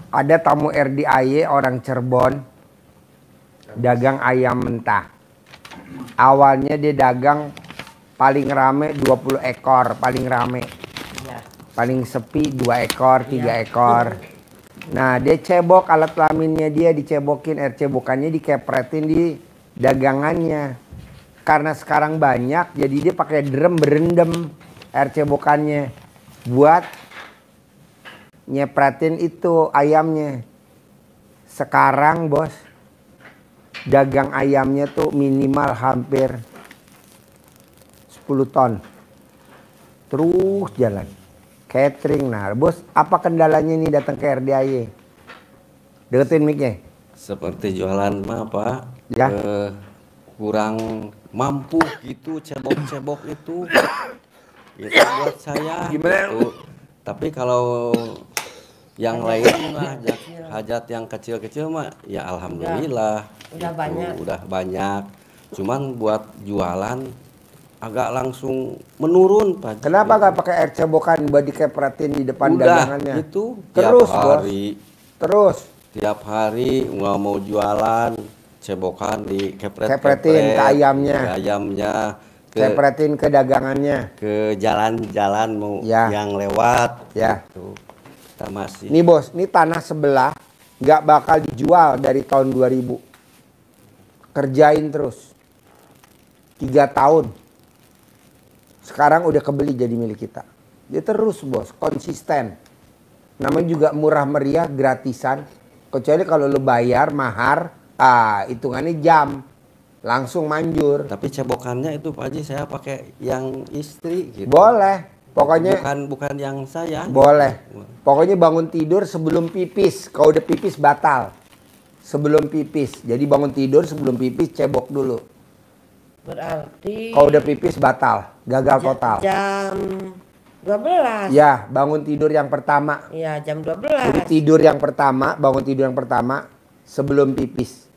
Ada tamu RDAY orang Cirebon dagang ayam mentah. Awalnya dia dagang paling rame 20 ekor, paling rame. Paling sepi 2 ekor, 3 ekor. Nah, dia cebok alat kelaminnya, dia dicebokin, air cebokannya dikepretin di dagangannya. Karena sekarang banyak, jadi dia pakai drum berendam air cebokannya buat nyepretin itu ayamnya. Sekarang bos, dagang ayamnya tuh minimal hampir 10 ton. Terus jalan. Catering. Nah bos, apa kendalanya nih datang ke RDAY? Deketin mic-nya. Seperti jualan mah Pak, Ya. Kurang mampu gitu, cebok-cebok itu. Itu buat saya gitu. Tapi kalau yang lain mah hajat yang kecil-kecil mah ya alhamdulillah. Udah gitu. banyak. Udah banyak. Cuman buat jualan agak langsung menurun Pak. Kenapa gak pakai air cebokan buat dikepretin di depan dagangannya? Gitu. Terus tiap hari, bos. Terus. Tiap hari nggak mau jualan, cebokan kepretin ke ayamnya. Ke ayamnya. Kepretin ke dagangannya. Ke jalan-jalan mau ya. Yang lewat. Ya. Gitu. Kita masih. Nih bos, ini tanah sebelah nggak bakal dijual dari tahun 2000. Kerjain terus. 3 tahun. Sekarang udah kebeli jadi milik kita. Dia terus bos, konsisten. Namanya juga murah meriah, gratisan. Kecuali kalau lu bayar mahar, hitungannya jam. Langsung manjur. Tapi cebokannya itu Pak Haji saya pakai yang istri gitu. Boleh. Pokoknya bukan yang saya. Boleh. Pokoknya bangun tidur sebelum pipis. Kalau udah pipis batal. Sebelum pipis. Jadi bangun tidur sebelum pipis cebok dulu. Berarti kalau udah pipis batal, gagal total. Jam 12. Ya, bangun tidur yang pertama. Iya, jam 12. Jadi tidur yang pertama, bangun tidur yang pertama sebelum pipis.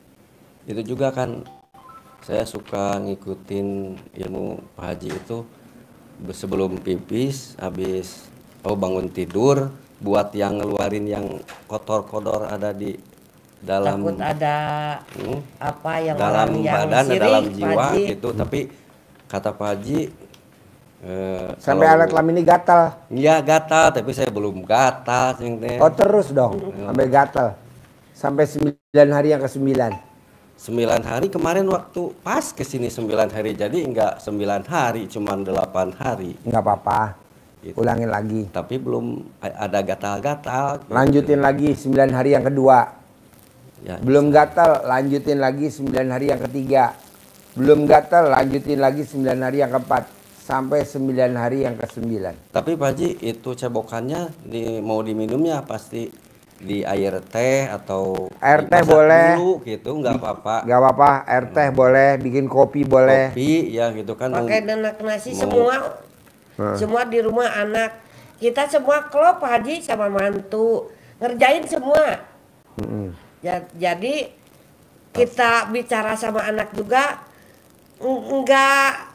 Itu juga kan saya suka ngikutin ilmu Pak Haji itu sebelum pipis, habis bangun tidur buat yang ngeluarin yang kotor-kotor ada di dalam, takut ada apa yang dalam yang badan, sirik, dalam jiwa Haji. gitu. Tapi kata Pak Haji sampai alat kelamin ini gatal. Iya gatal, tapi saya belum gatal. Oh terus dong, sampai gatal. Sampai 9 hari yang ke-9. 9 hari kemarin waktu pas kesini 9 hari, jadi enggak 9 hari, cuman 8 hari. Enggak apa-apa, gitu. Ulangin lagi. Tapi belum ada gatal-gatal. Lanjutin lagi 9 hari yang kedua. Ya, belum gatal, lanjutin lagi 9 hari yang ketiga. Belum gatal, lanjutin lagi 9 hari yang keempat. Sampai 9 hari yang ke-9. Tapi Pak Haji, itu cebokannya mau diminumnya pasti di air teh atau air teh boleh dulu gitu, nggak apa-apa. Nggak apa-apa, air teh boleh, bikin kopi boleh. Kopi ya gitu kan. Pakai denak nasi semua. Semua di rumah anak. Kita semua klop Pak Haji sama mantu. Ngerjain semua. Jadi kita bicara sama anak juga enggak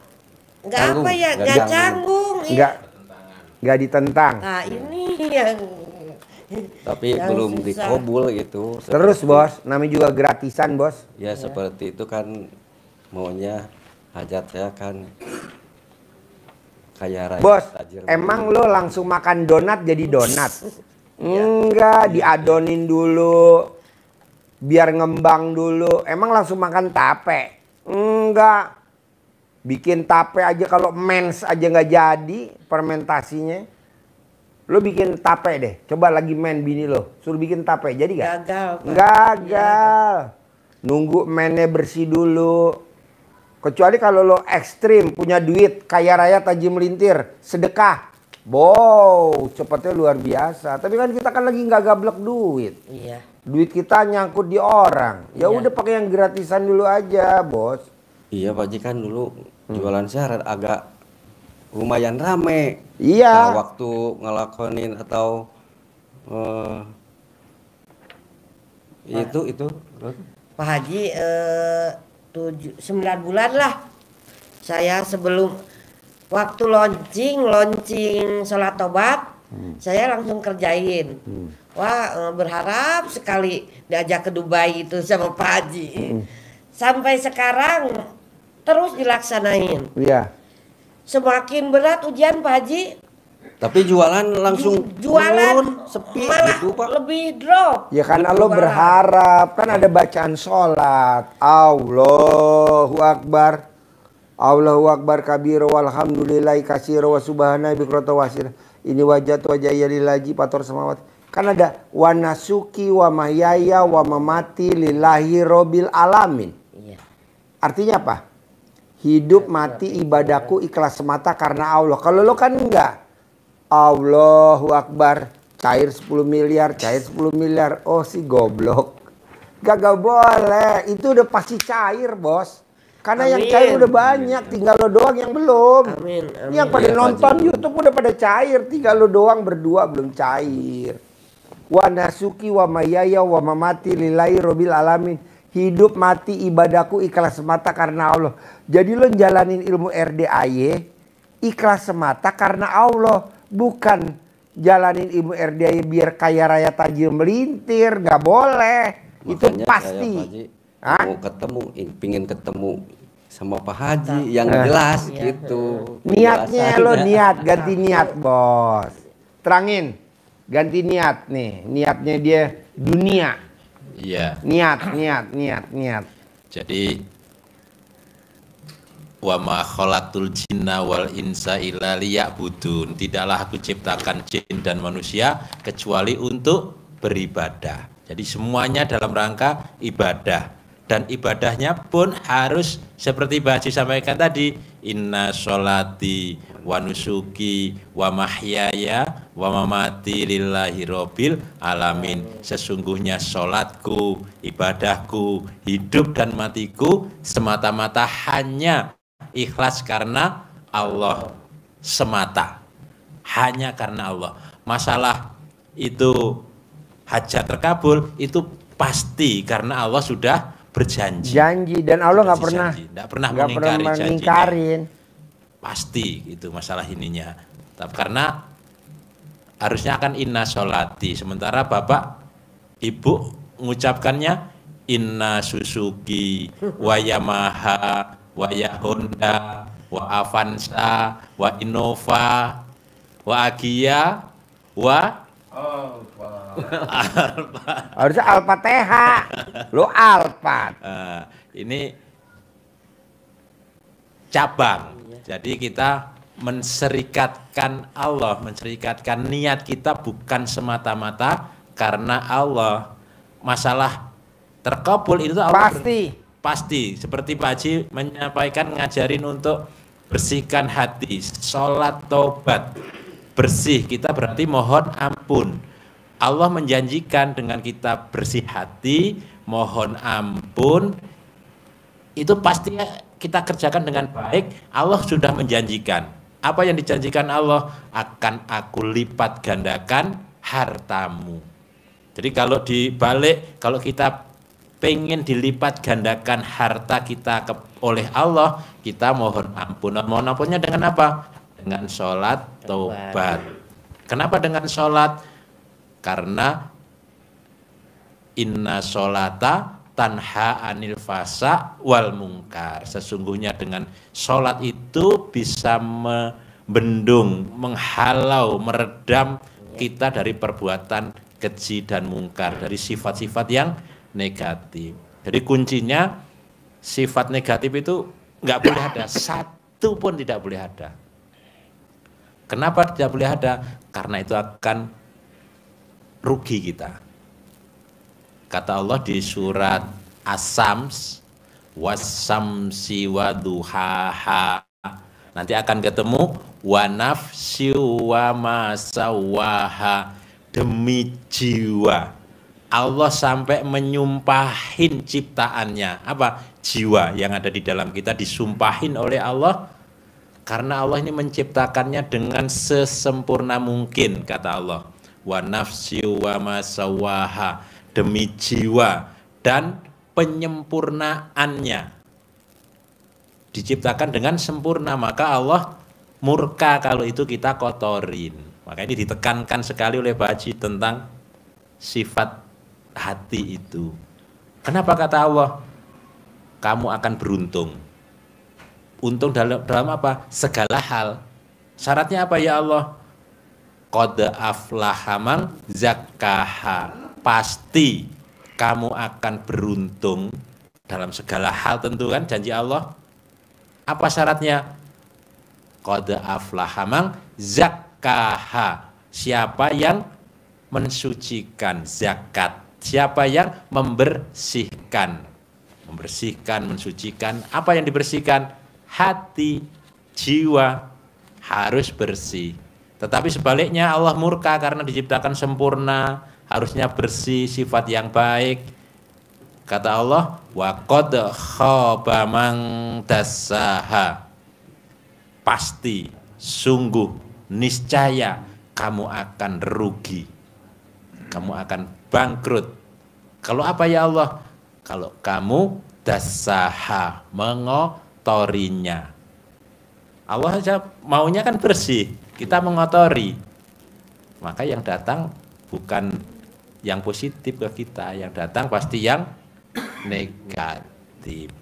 apa ya, enggak canggung. Enggak ditentang. Nah, ini yang tapi belum dikobul gitu. Terus bos, namanya juga gratisan bos. Ya seperti itu kan maunya hajat saya kan kaya raya. Bos, emang lo langsung makan donat jadi donat? Enggak, diadonin dulu. Biar ngembang dulu. Emang langsung makan tape? Enggak. Bikin tape aja kalau mens aja nggak jadi fermentasinya. Lo bikin tape deh. Coba lagi men bini lo. Suruh bikin tape. Jadi gak? Gagal. Gagal. Nunggu mennya bersih dulu. Kecuali kalau lo ekstrim. Punya duit. Kaya raya tajam melintir. Sedekah. Wow. Cepetnya luar biasa. Tapi kan kita kan lagi nggak gablek duit. Iya. Duit kita nyangkut di orang. Ya udah pakai yang gratisan dulu aja, bos. Iya, Pak Haji kan dulu jualan saya agak lumayan rame. Iya. Nah, waktu ngelakonin atau itu Pak Haji 9 bulan lah. Saya sebelum waktu launching sholat tobat Saya langsung kerjain. Wah, berharap sekali diajak ke Dubai itu sama Pak Haji. Sampai sekarang terus dilaksanain. Iya. Semakin berat ujian Pak Haji, Tapi jualan langsung jualan turun, sepi malah gitu Pak. lebih drop. Ya karena Gitu, lo Pak. berharap, kan ada bacaan sholat. Allahu Akbar. Allahu Akbar kabir walhamdulillahi kasir wa subhanallahi bikrata wasir. Ini wajah wajaya lillahi pator samawat. Kan ada wa nasuki wa mahyaya wa mamati lillahi robbil alamin. Iya. Artinya apa? Hidup mati ibadahku ikhlas semata karena Allah. Kalau lo kan enggak. Allahu Akbar. Cair 10 miliar, cair 10 miliar. Oh si goblok. Gak boleh. Itu udah pasti cair bos. Karena yang Amin. cair udah banyak. Tinggal lo doang yang belum. Amin. Yang pada Iya, Pak nonton Haji. YouTube udah pada cair. Tinggal lo doang berdua belum cair. Wa nasuki wa mayaya wa mamati lillahi robbil alamin. Hidup mati ibadahku ikhlas semata karena Allah. Jadi lo jalanin ilmu RDAY ikhlas semata karena Allah. Bukan jalanin ilmu RDAY biar kaya raya tajir melintir. Gak boleh. Itu Makanya pasti. saya, Pak Haji, Hah? mau ketemu, pingin ketemu sama Pak Haji yang jelas Iya. gitu. Niatnya lo Penjelasannya. niat, ganti niat bos. Terangin, ganti niat nih. Niatnya dia dunia. Iya. Niat. Jadi wa ma khalaqtul jinna wal insa illa liya'budun. Tidaklah aku ciptakan jin dan manusia kecuali untuk beribadah. Jadi semuanya dalam rangka ibadah. Dan ibadahnya pun harus seperti Pak Haji sampaikan tadi, inna sholati wa nusuki wa mahyaya wa mamati lillahi robbil alamin. Sesungguhnya sholatku, ibadahku, hidup dan matiku semata-mata hanya ikhlas karena Allah semata. Hanya karena Allah. Masalah itu hajat terkabul itu pasti karena Allah sudah berjanji. Janji dan Allah Sudah nggak pernah dijanji. Nggak pernah nggak mengingkari janjinya. mengingkarin. Pasti itu masalah ininya. Tapi karena harusnya akan inna sholati. Sementara Bapak Ibu mengucapkannya inna suzuki wa Yamaha wa Honda wa Avanza wa Innova wa Agia wa Harusnya Al-Fatihah. Lo Alphard. ini cabang. Jadi kita menserikatkan Allah, menserikatkan niat kita bukan semata-mata karena Allah. Masalah terkabul itu Allah pasti. Seperti Pak Haji menyampaikan ngajarin untuk bersihkan hati, sholat taubat, bersih. Kita berarti mohon ampun. Allah menjanjikan dengan kita bersih hati, mohon ampun, itu pasti kita kerjakan dengan baik. Allah sudah menjanjikan. Apa yang dijanjikan Allah? Akan aku lipat gandakan hartamu. Jadi kalau dibalik, kalau kita pengen dilipat gandakan harta kita oleh Allah, kita mohon ampun. Mohon ampunnya dengan apa? Dengan sholat taubat. Kenapa dengan sholat? Karena inna sholata tanha anil fasa wal mungkar. Sesungguhnya dengan sholat itu bisa membendung, menghalau, meredam kita dari perbuatan keji dan mungkar, dari sifat-sifat yang negatif. Jadi kuncinya sifat negatif itu nggak boleh ada, satu pun tidak boleh ada. Kenapa tidak boleh ada? Karena itu akan rugi kita. Kata Allah di surat As-Sams, was-samsi wa duhaha. Nanti akan ketemu wa nafsi wa ma sawaha, demi jiwa. Allah sampai menyumpahin ciptaannya. Apa? Jiwa yang ada di dalam kita disumpahin oleh Allah. Karena Allah ini menciptakannya dengan sesempurna mungkin, kata Allah. Wa nafsi wa ma sawaha, demi jiwa dan penyempurnaannya diciptakan dengan sempurna, maka Allah murka kalau itu kita kotorin. Maka ini ditekankan sekali oleh Pak Haji tentang sifat hati itu. Kenapa kata Allah, kamu akan beruntung? Untung dalam apa? Segala hal. Syaratnya apa ya Allah? Qad aflaha man zakkaha. Pasti kamu akan beruntung dalam segala hal, tentu kan janji Allah. Apa syaratnya? Qad aflaha man zakkaha. Siapa yang mensucikan zakat? Siapa yang membersihkan? Membersihkan, mensucikan. Apa yang dibersihkan? Hati, jiwa harus bersih. Tetapi sebaliknya Allah murka karena diciptakan sempurna, harusnya bersih, sifat yang baik. Kata Allah, wa qad khaba man dassaha. Pasti, sungguh, niscaya kamu akan rugi. Kamu akan bangkrut. Kalau apa ya Allah? Kalau kamu dassaha, mengotorinya. Allah saja maunya kan bersih, kita mengotori. Maka yang datang bukan yang positif ke kita, yang datang pasti yang negatif.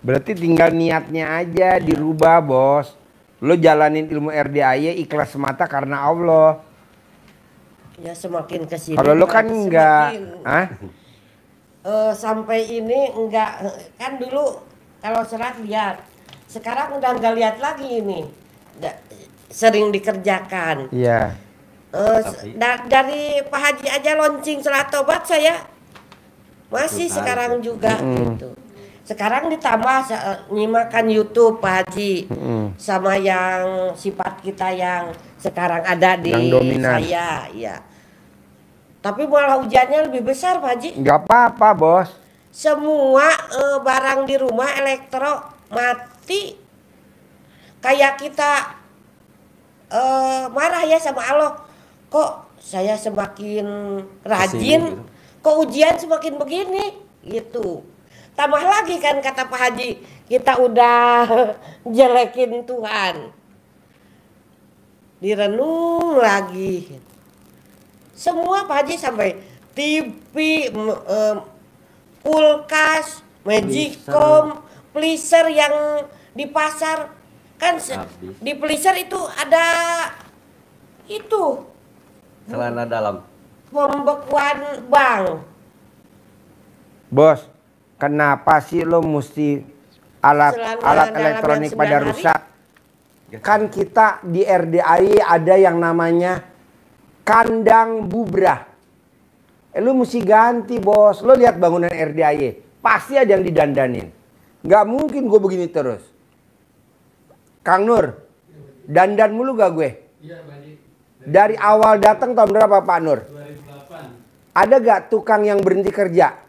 Berarti tinggal niatnya aja dirubah, Bos. Lo jalanin ilmu RDAY ikhlas semata karena Allah. Ya semakin kesini. Kalau lo kan enggak, sampai ini enggak, kan dulu kalau sholat lihat, sekarang udah enggak lihat lagi ini. Sering dikerjakan. Iya. Dari Pak Haji aja launching sholat tobat saya masih sekarang juga gitu. Sekarang ditambah nyimakan YouTube Pak Haji sama yang sifat kita yang sekarang ada di saya, ya. Tapi malah hujannya lebih besar Pak Haji. Nggak apa-apa, Bos. Semua barang di rumah elektro mati. Kayak kita marah ya sama Allah. Kok saya semakin rajin, kok ujian semakin begini gitu. Tambah lagi kan kata Pak Haji, kita udah jelekin Tuhan. Direnung lagi. Semua Pak Haji sampai TV, kulkas, magicom, pleaser yang di pasar. Kan di pleaser itu ada itu. Celana dalam. Pembekuan bank. Bos, kenapa sih lo mesti alat elektronik pada rusak? Kan kita di RDAY ada yang namanya kandang bubrah. Lo mesti ganti, Bos. Lo lihat bangunan RDAY, pasti ada yang didandanin. Nggak mungkin gue begini terus. Kang Nur, dandan mulu gak gue? Iya, Pak Haji. Dari awal datang tahun berapa Pak Nur? 2008. Ada gak tukang yang berhenti kerja?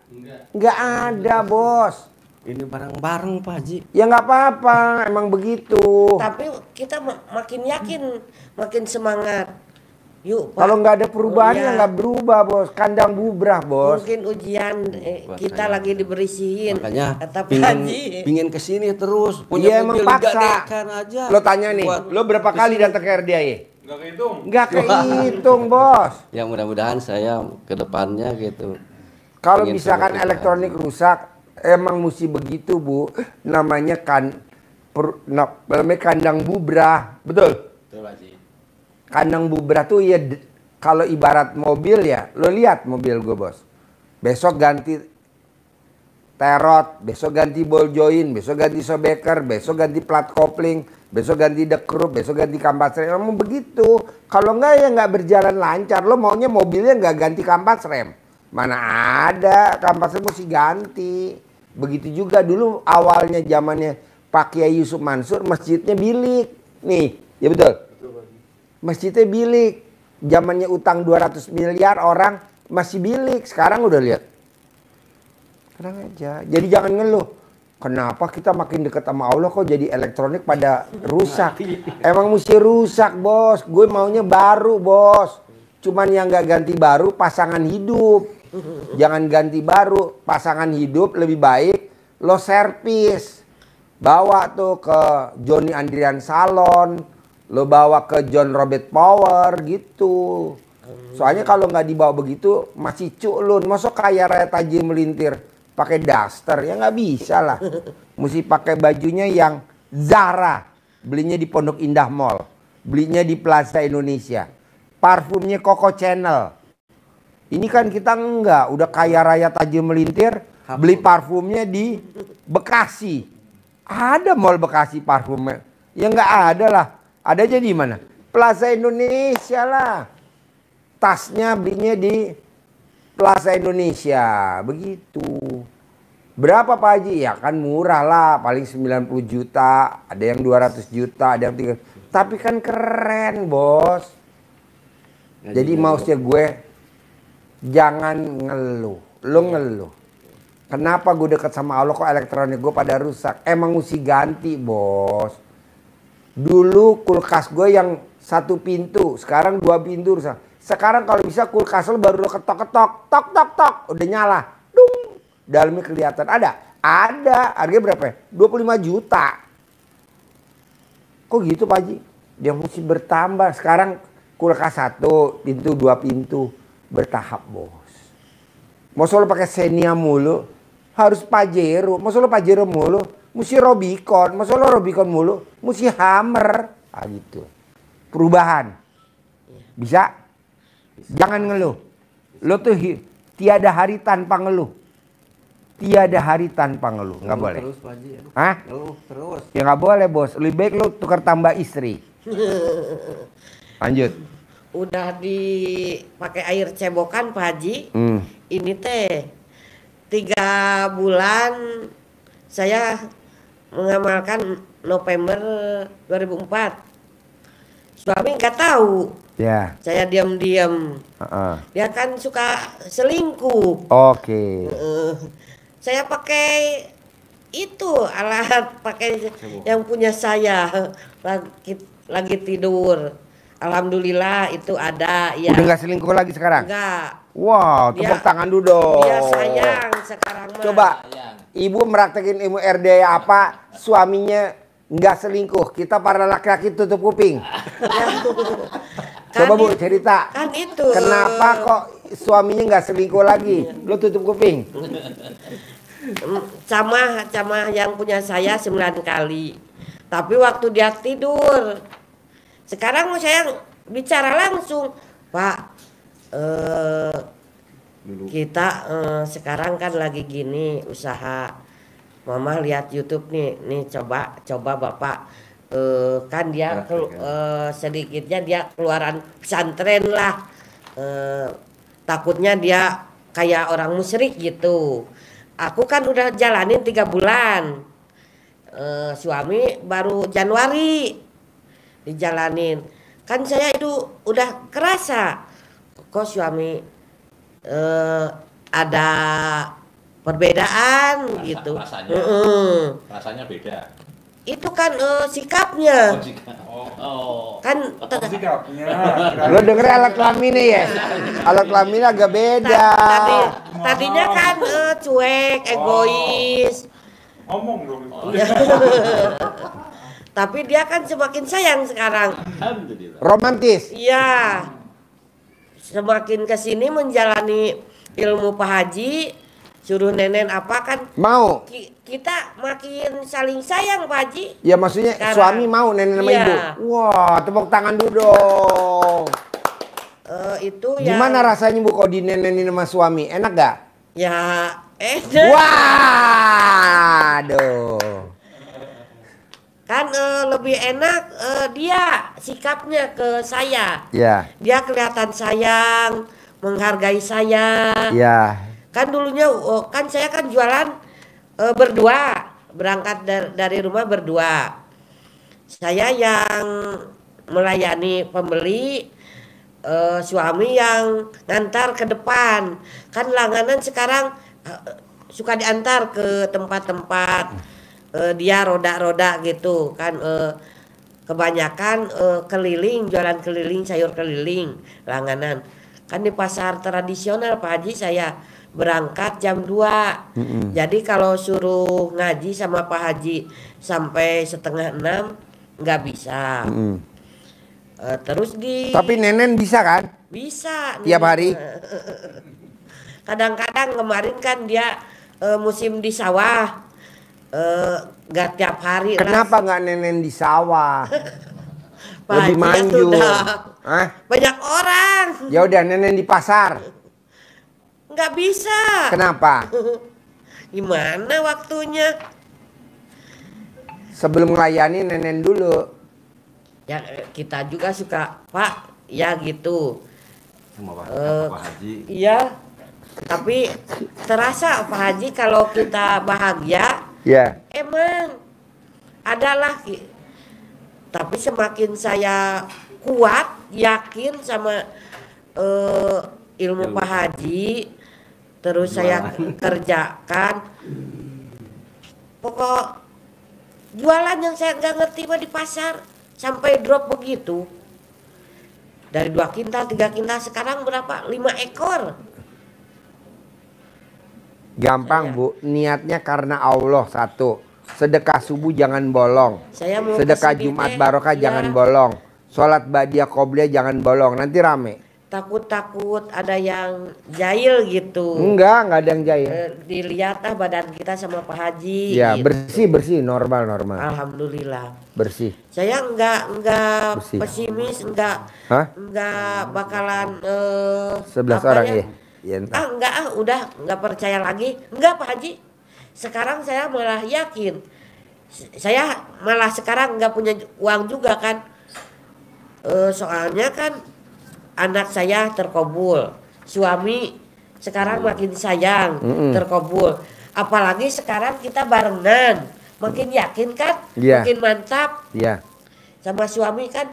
Nggak ada, Bos. Ini bareng-bareng Pak Haji. Ya nggak apa-apa, emang begitu. Tapi kita makin yakin, makin semangat. Yuk, Pak. Kalau nggak ada perubahannya nggak berubah, Bos. Kandang bubrah, Bos. Mungkin ujian kita lagi dibersihin. Makanya kata pingin kesini terus. Iya, emang paksa. Aja. Lo tanya nih, lo berapa kali datang ke RDAY? Nggak kehitung. Nggak kehitung, Bos. Ya mudah-mudahan saya ke depannya gitu. Kalau misalkan elektronik rusak, emang mesti begitu, Bu. Namanya namanya kandang bubrah, betul? Betul Pak Haji. Kandang bubrah tuh ya kalau ibarat mobil ya, lo lihat mobil gue, Bos. Besok ganti terot, besok ganti ball joint, besok ganti sobeker, besok ganti plat kopling, besok ganti dekrup, besok ganti kampas rem. Emang begitu. Kalau enggak ya nggak berjalan lancar. Lo maunya mobilnya nggak ganti kampas rem. Mana ada, kampas rem mesti ganti. Begitu juga dulu awalnya zamannya Pak Kiai Yusuf Mansur, masjidnya bilik. Nih, ya betul. Masjidnya bilik. Zamannya utang 200 miliar orang masih bilik. Sekarang udah lihat. Tenang aja. Jadi jangan ngeluh. Kenapa kita makin dekat sama Allah kok jadi elektronik pada rusak? Emang mesti rusak, Bos. Gue maunya baru, Bos. Cuman yang gak ganti baru pasangan hidup. Jangan ganti baru, pasangan hidup lebih baik lo servis. Bawa tuh ke Joni Andrian Salon, Lo bawa ke John Robert Power gitu. Soalnya kalau nggak dibawa begitu masih culun. Masa kaya raya tajir melintir pakai daster ya nggak bisa lah. Mesti pakai bajunya yang Zara. Belinya di Pondok Indah Mall. Belinya di Plaza Indonesia. Parfumnya Coco Chanel. Ini kan kita enggak. Udah kaya raya tajir melintir. Beli parfumnya di Bekasi. Ada mall Bekasi parfumnya. Ya nggak ada lah. Ada aja di mana? Plaza Indonesia lah. Tasnya belinya di Plaza Indonesia. Begitu. Berapa Pak Haji? Ya kan murah lah. Paling 90 juta. Ada yang 200 juta. Ada yang 3. Tapi kan keren bos. Jadi maksudnya gue. Jangan ngeluh. Lo ngeluh. Kenapa gue deket sama Allah kok elektronik gue pada rusak? Emang mesti ganti bos. Dulu kulkas gue yang 1 pintu. Sekarang 2 pintu rusak. Sekarang kalau bisa kulkas lo baru lo ketok-ketok. Tok tok tok. Udah nyala. Dung. Dalamnya kelihatan. Ada? Ada. Harganya berapa ya? 25 juta. Kok gitu Pak Haji? Dia mesti bertambah. Sekarang kulkas 1 pintu 2 pintu. Bertahap bos. Masa lo pakai Xenia mulu? Harus Pajero. Masa lo Pajero mulu? Mesti Robicon. Masa lo Robicon mulu? Mesti Hammer. Ah gitu. Perubahan. Bisa? Jangan ngeluh. Lo tuh tiada hari tanpa ngeluh. Tiada hari tanpa ngeluh. Nggak boleh. Terus Pak Haji. Hah? Ngeluh terus. Ya nggak boleh bos. Lebih baik lo tukar tambah istri. Lanjut. Udah dipakai air cebokan Pak Haji. Ini teh 3 bulan saya mengamalkan November 2004. Suami nggak tahu. Ya. Saya diam-diam. Dia kan suka selingkuh. Oke. Saya pakai itu alat pakai yang punya saya lagi tidur. Alhamdulillah itu ada ya. Udah nggak selingkuh lagi sekarang? Enggak. Wow, tepuk tangan dulu dong. Dia sayang sekarang mah. Coba ibu meraktekin ilmu RD apa suaminya nggak selingkuh. Kita para laki-laki tutup kuping. Coba Bu cerita. Kan itu. Kenapa kok suaminya nggak selingkuh lagi? Lo tutup kuping. Sama yang punya saya 9 kali. Tapi waktu dia tidur. Sekarang saya bicara langsung, Pak. Kita sekarang kan lagi gini usaha. Mama lihat YouTube nih coba Bapak. Kan dia sedikitnya dia keluaran pesantren lah. Takutnya dia kayak orang musyrik gitu. Aku kan udah jalanin 3 bulan. Suami baru Januari dijalanin. Kan saya itu udah kerasa kok suami ada perbedaan gitu. Rasanya beda. Itu kan sikapnya. Kan Lo denger alat kelaminnya ya? Alat kelaminnya agak beda. Tadinya kan cuek, egois. Ngomong dong. Tapi dia kan semakin sayang sekarang. Alhamdulillah. Romantis. Iya. Semakin kesini menjalani ilmu Pak Haji, suruh nenek apa kan Mau. kita makin saling sayang Pak Haji. Ya maksudnya Sekarang. suami mau nenek sama Iya. ibu. Wah, tepuk tangan dulu dong. Itu ya. Gimana rasanya Bu kalau dinenenin sama suami? Enak gak? Ya enak. Waduh. Kan lebih enak dia sikapnya ke saya. Ya. Dia kelihatan sayang, menghargai saya. Ya. Kan dulunya kan saya kan jualan berdua, berangkat dari rumah berdua. Saya yang melayani pembeli, suami yang ngantar ke depan. Kan langganan sekarang suka diantar ke tempat-tempat. Dia roda-roda gitu kan, kebanyakan keliling, jualan keliling, sayur keliling langganan. Kan di pasar tradisional Pak Haji saya berangkat jam 2. Jadi kalau suruh ngaji sama Pak Haji sampai 5:30 nggak bisa. Terus Tapi nenen bisa kan? bisa Tiap hari? Kadang-kadang kemarin kan dia musim di sawah, nggak tiap hari. Kenapa nggak nenen di sawah? Pak Lebih Haji manjur. Hah? Banyak orang. Ya udah nenen di pasar. Nggak bisa. Kenapa? Gimana waktunya? Sebelum melayani nenen dulu. Ya kita juga suka, Pak, ya gitu. Sama Pak Haji. Iya. Tapi terasa Pak Haji kalau kita bahagia, Ya. emang adalah. Tapi semakin saya kuat, yakin sama ilmu Pak Haji, terus saya kerjakan. Pokok jualan yang saya nggak ngerti mah di pasar sampai drop begitu. Dari 2 kintal, 3 kintal, sekarang berapa? 5 ekor. Gampang Bu, niatnya karena Allah satu. Sedekah subuh jangan bolong. Saya mau Sedekah kesini Jumat teh, barokah ya. jangan bolong. Sholat badiah qobliyah jangan bolong. Nanti rame. Takut ada yang jahil gitu. Nggak ada yang jahil. Dilihat badan kita sama Pak Haji. Ya gitu. bersih normal. Alhamdulillah. Bersih. Saya nggak Bersih. pesimis, Hah? nggak bakalan 11 apa orang ya? ya. Ya entah. Udah nggak percaya lagi. Enggak Pak Haji. Sekarang saya malah yakin. Saya malah sekarang nggak punya uang juga kan. Soalnya kan anak saya terkabul, suami sekarang makin sayang, terkabul. Apalagi sekarang kita barengan, makin yakin kan, Iya. makin mantap. Iya. Sama suami kan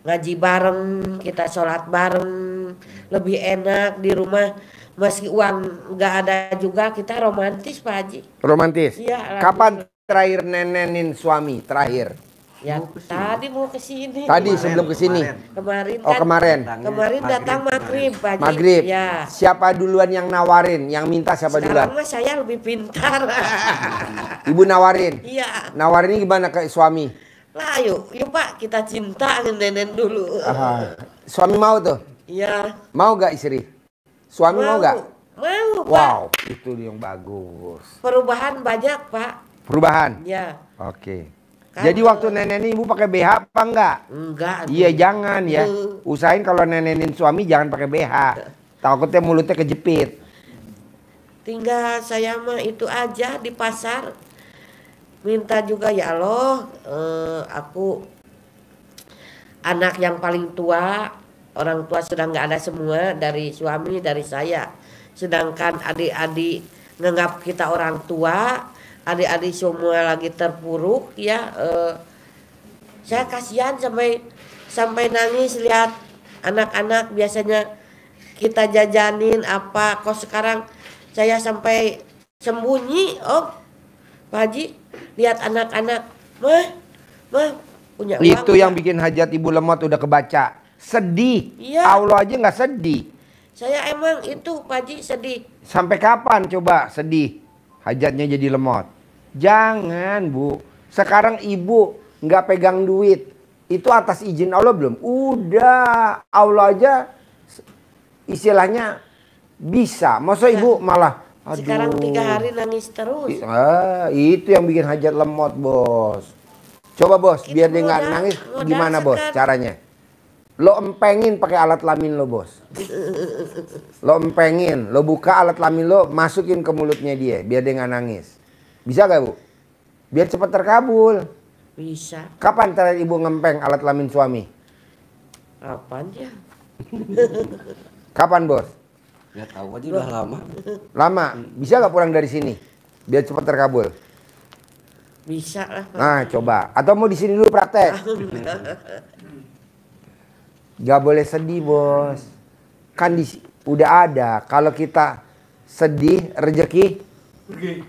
ngaji bareng, kita sholat bareng, lebih enak di rumah. Meski uang nggak ada juga, kita romantis Pak Haji. Romantis. Iya. Kapan terakhir nenenin suami? Terakhir. Ya tadi mau kesini. Tadi sebelum kesini. Kemarin Oh kan. kemarin. Kemarin datang maghrib Pak Haji. Maghrib. Ya. Siapa duluan yang nawarin? Yang minta siapa Sekarang duluan? mah saya lebih pintar. Ibu nawarin. Iya. Nawarinnya gimana ke suami? Lah yuk Pak kita cinta nenen dulu. Suami mau tuh? Iya. Mau gak istri? Suami mau gak? Mau Pak. Wow, itu yang bagus. Perubahan banyak Pak. Perubahan? Ya. Oke. Kan, Jadi waktu nenenin ibu pakai BH apa enggak? Enggak. Iya jangan ya. Usahain kalau nenenin suami jangan pakai BH. Takutnya mulutnya kejepit. Tinggal saya mah itu aja di pasar. Minta juga ya Allah, aku anak yang paling tua, orang tua sudah nggak ada semua dari suami dari saya. Sedangkan adik-adik nganggap kita orang tua, adik-adik semua lagi terpuruk ya. Saya kasihan sampai nangis lihat anak-anak biasanya kita jajanin apa, kok sekarang saya sampai sembunyi Om Pak Haji, lihat anak-anak mah punya uang. Itu yang bikin hajat ibu lemot udah kebaca. Sedih. Iya. Allah aja nggak sedih. Saya emang itu Pak Haji sedih. Sampai kapan coba sedih? Hajatnya jadi lemot. Jangan Bu. Sekarang ibu nggak pegang duit. Itu atas izin Allah belum? Udah. Allah aja istilahnya bisa. Masa ibu malah aduh. Sekarang 3 hari nangis terus. Itu yang bikin hajat lemot Bos. Coba Bos, Kita biar dia nggak modal- nangis modal gimana Bos sekarang. caranya? Lo empengin pakai alat kelamin lo Bos. Lo empengin, lo buka alat kelamin lo, masukin ke mulutnya dia biar dia nggak nangis. Bisa gak Bu? Biar cepat terkabul. Bisa. Kapan terakhir ibu ngempeng alat kelamin suami? Apaan ya? Kapan Bos? Nggak tahu aja udah lama. Lama. Bisa gak pulang dari sini? Biar cepat terkabul. Bisa lah Pak. Nah coba. Atau mau di sini dulu praktek? Gak boleh sedih Bos. Kan udah ada. Kalau kita sedih rezeki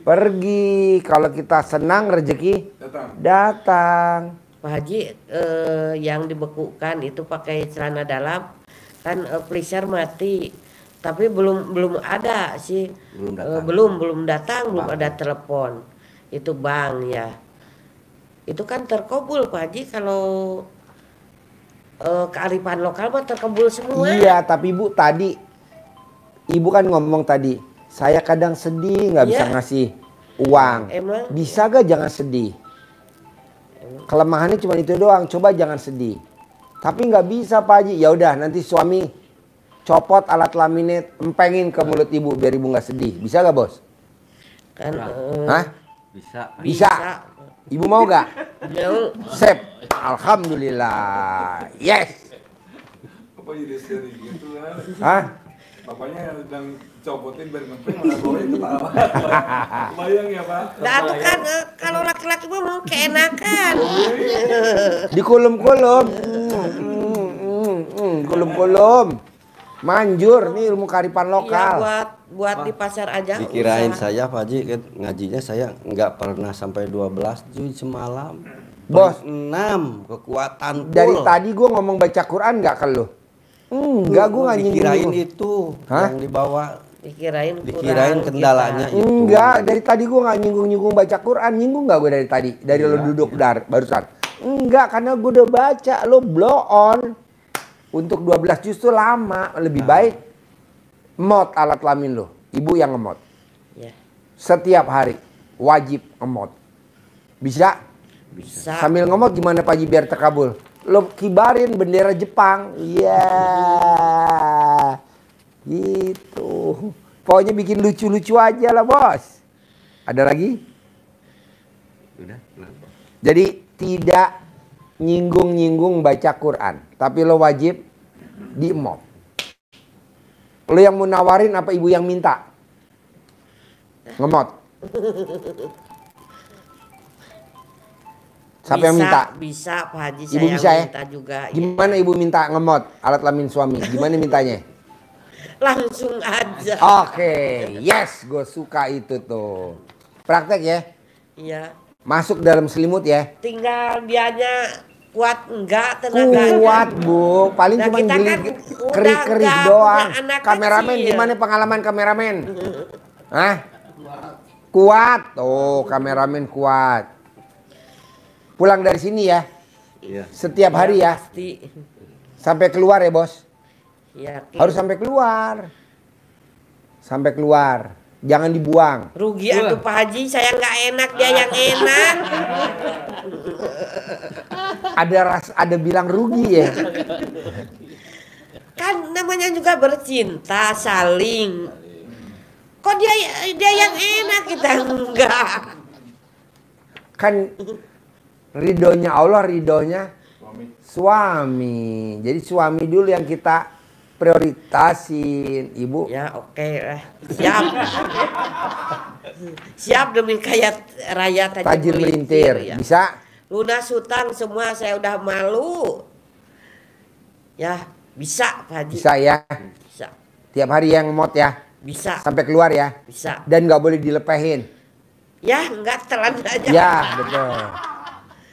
pergi. Kalau kita senang rezeki datang. Pak Haji yang dibekukan itu pakai celana dalam kan freezer mati. Tapi belum ada sih. Belum datang, belum ada telepon. Itu bank ya. Itu kan terkabul Pak Haji kalau kearifan lokal mah terkabul semua. Iya, tapi Bu tadi Ibu kan ngomong tadi, saya kadang sedih nggak bisa Iya. ngasih uang. Emang? Bisa gak jangan sedih? Kelemahannya cuma itu doang. Coba jangan sedih. Tapi nggak bisa Pak Haji. Ya udah nanti suami copot alat laminate, empengin ke mulut Ibu biar Ibu nggak sedih. Bisa gak Bos? Kan Hah? Bisa. Bisa. Ibu mau gak? mau. Sip. Alhamdulillah. Yes. Apa jadi seri gitu kan? Hah? Bapaknya sedang copotin biar ngepeng malah bawanya ketawa. Bayang ya Pak? Nah, itu kan kalau laki-laki mah mau keenakan. Dikulum-kulum. Kulum-kulum. Manjur nih ilmu kearifan Iya, lokal. buat di pasar aja. Dikirain usaha. saya Pak Haji kan ngajinya saya nggak pernah sampai 12 juz semalam. Bos. 6 kekuatan Dari full. tadi gue ngomong baca Quran nggak ke lu? Enggak, gue nggak dikirain nyinggung. itu Hah? yang dibawa. Dikirain kendalanya itu. Enggak, dari tadi gue nggak nyinggung-nyinggung baca Quran. Nyinggung nggak gue dari tadi? Dari lo duduk barusan. Enggak, karena gue udah baca. Lo blow on. Untuk 12 juz tuh lama. Lebih baik mod alat kelamin lo. Ibu yang ngemot. Ya, Setiap hari. Wajib ngemot. Bisa? bisa. Sambil ngemot gimana Pak Haji biar terkabul? Lo kibarin bendera Jepang. Iya. Gitu. Pokoknya bikin lucu-lucu aja lah Bos. Ada lagi? Udah, kenapa? Jadi tidak nyinggung-nyinggung baca Quran. Tapi lo wajib diemot. Lo yang mau nawarin apa ibu yang minta? Ngemot. Siapa yang minta? Bisa Pak Haji, Ibu saya bisa ya? minta juga. Ya. Gimana ibu minta ngemot alat kelamin suami? Gimana mintanya? Langsung aja. Oke, yes, gue suka itu tuh. Praktek ya, Iya. masuk dalam selimut ya. Tinggal dianya kuat enggak tenaganya. Kuat Bu, paling Nah, cuma kita kan geli udah kerih-kerih nggak doang. punya anak Kameramen kecil. gimana pengalaman kameramen? Hah? Kuat, oh kameramen kuat. Pulang dari sini ya, Iya. setiap hari ya, Pasti. sampai keluar ya Bos. Yakin. Harus sampai keluar. Sampai keluar. Jangan dibuang. Rugi atuh Pak Haji, saya nggak enak, dia yang enak. Ada bilang rugi ya. Kan namanya juga bercinta, saling. Kok dia yang enak, kita enggak. Kan ridhonya Allah, ridhonya suami. Jadi suami dulu yang kita prioritasin, Ibu. Ya oke lah. Siap. Siap demi kaya raya Tajir melintir. ya. Bisa? Lunas hutang semua saya udah malu. Ya bisa Pak Haji. Bisa ya. Bisa. Tiap hari yang ngemot ya. Bisa. Sampai keluar ya. Bisa. Dan nggak boleh dilepehin. Ya enggak telan aja. Ya, betul.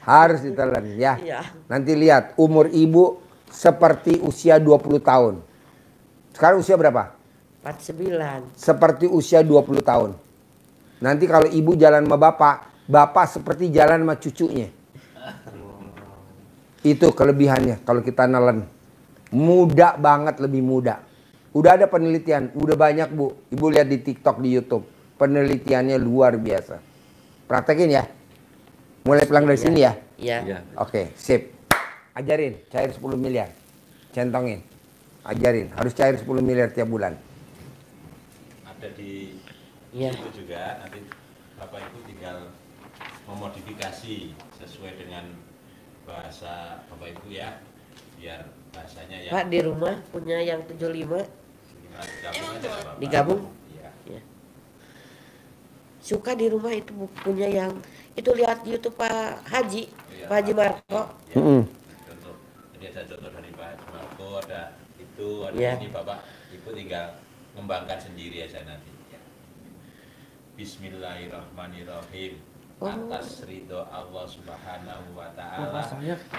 Harus ditelan ya. Ya. Nanti lihat umur Ibu seperti usia 20 tahun. Sekarang usia berapa? 49. Seperti usia 20 tahun. Nanti kalau ibu jalan sama bapak, bapak seperti jalan sama cucunya. Itu kelebihannya kalau kita nelen. Muda banget, lebih muda. Udah ada penelitian, udah banyak Bu. Ibu lihat di TikTok, di YouTube. Penelitiannya luar biasa. Praktekin ya. Mulai pulang dari sini ya. Iya. Iya. Oke, sip. Ajarin, cair 10 miliar. Centongin. Ajarin, harus cair 10 miliar tiap bulan. Ada di Iya. itu juga, nanti Bapak Ibu tinggal memodifikasi sesuai dengan bahasa Bapak Ibu ya, biar bahasanya ya Pak di rumah punya yang 75 digabung aja lah, Bapak. digabung. Iya. Ya. Suka di rumah itu punya yang itu lihat di YouTube Pak Haji, Iya. Pak Haji Marco. Ya, Mm-mm. contoh, jadi ada contoh dari Pak Marco, ada itu, ada Iya. ini Bapak Ibu tinggal ngembangkan sendiri aja nanti. Ya. Bismillahirrahmanirrahim. Oh. Atas ridho Allah Subhanahu wa Ta'ala.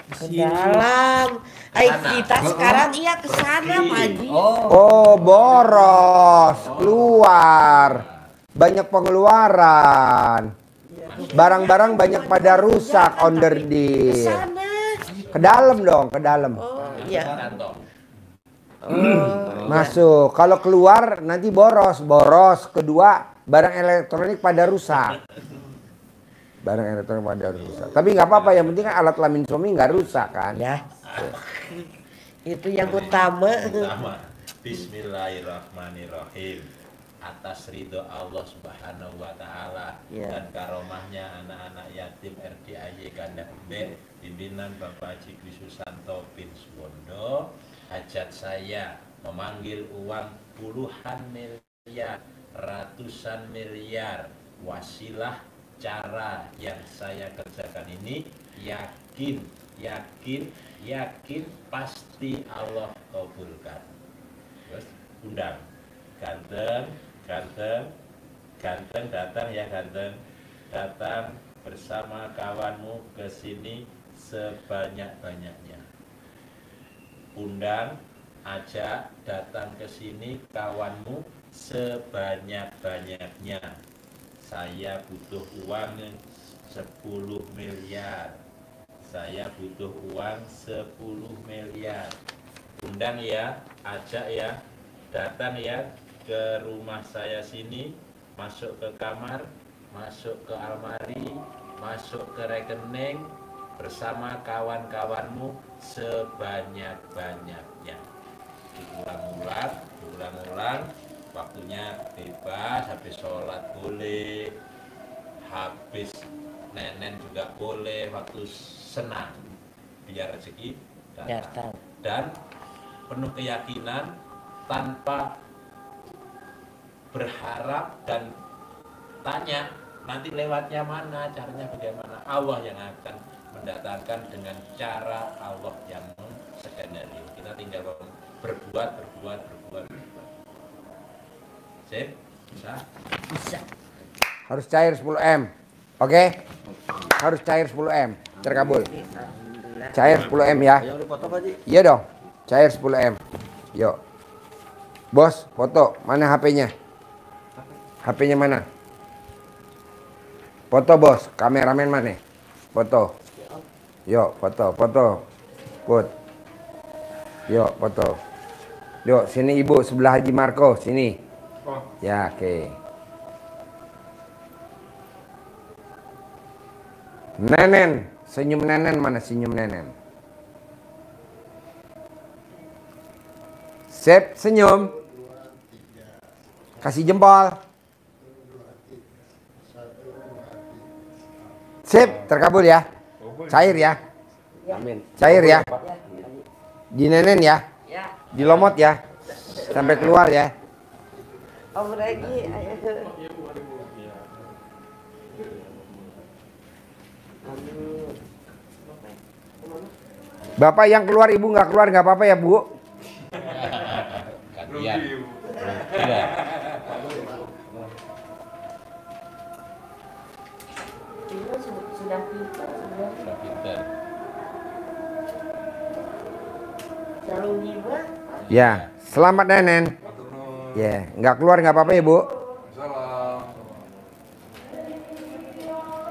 Ke dalam. Kita sekarang iya ke sana Pak Haji. Oh, boros. Keluar. Banyak pengeluaran. Barang-barang banyak pada rusak, Ke onderdil. sana. Ke dalam dong, ke dalam. Oh, Iya. kantong. Masuk. Kalau keluar nanti boros. Kedua, barang elektronik pada rusak. Barang elektronik pada rusak. Tapi nggak apa-apa, yang penting kan alat kelamin suami nggak rusak kan. Ya. Itu yang utama. Bismillahirrahmanirrahim. Atas ridho Allah Subhanahu wa taala dan karomahnya anak-anak yatim RDAY Ganda Ember pimpinan Bapak Haji Dwi Susanto bin Suwondo, hajat saya memanggil uang puluhan miliar, ratusan miliar, wasilah cara yang saya kerjakan ini yakin pasti Allah kabulkan. Terus undang ganteng datang ya, datang bersama kawanmu ke sini sebanyak-banyaknya. Undang, ajak datang ke sini kawanmu sebanyak-banyaknya. Saya butuh uang 10 miliar. Saya butuh uang 10 miliar. Undang ya, ajak ya, datang ya ke rumah saya sini, masuk ke kamar, masuk ke almari, masuk ke rekening bersama kawan-kawanmu sebanyak-banyaknya. Diulang-ulang, waktunya bebas, habis sholat boleh, habis nenen juga boleh, waktu senang, biar rezeki datang. Dan penuh keyakinan tanpa berharap dan tanya nanti lewatnya mana, caranya bagaimana. Allah yang akan mendatangkan dengan cara Allah yang skenario. Kita tinggal berbuat. Sip? Bisa? Harus cair 10M. Oke? Harus cair 10M. Terkabul. Cair 10M ya. Iya dong. Cair 10M. Yuk. Bos, foto. Mana HP-nya? HP-nya mana? Foto bos. Kameramen mana? Foto. Yuk, foto. Put. Yuk, foto. Yuk, sini ibu sebelah Haji Marco. Sini. Ya, oke. Nenen. Senyum nenen mana? Senyum nenen. Sip, senyum. Kasih jempol. Sip, terkabul ya. Cair ya. Amin. Cair ya. Di nenen ya. Ya. Di lomot ya. Sampai keluar ya. Om Regi, Bapak yang keluar, ibu nggak keluar nggak apa-apa ya bu. Iya. Iya. sudah pintar, Sudah pinter. selalu jiwa. Ya, selamat nenen. Ya, nggak keluar nggak apa-apa ya bu. Salam.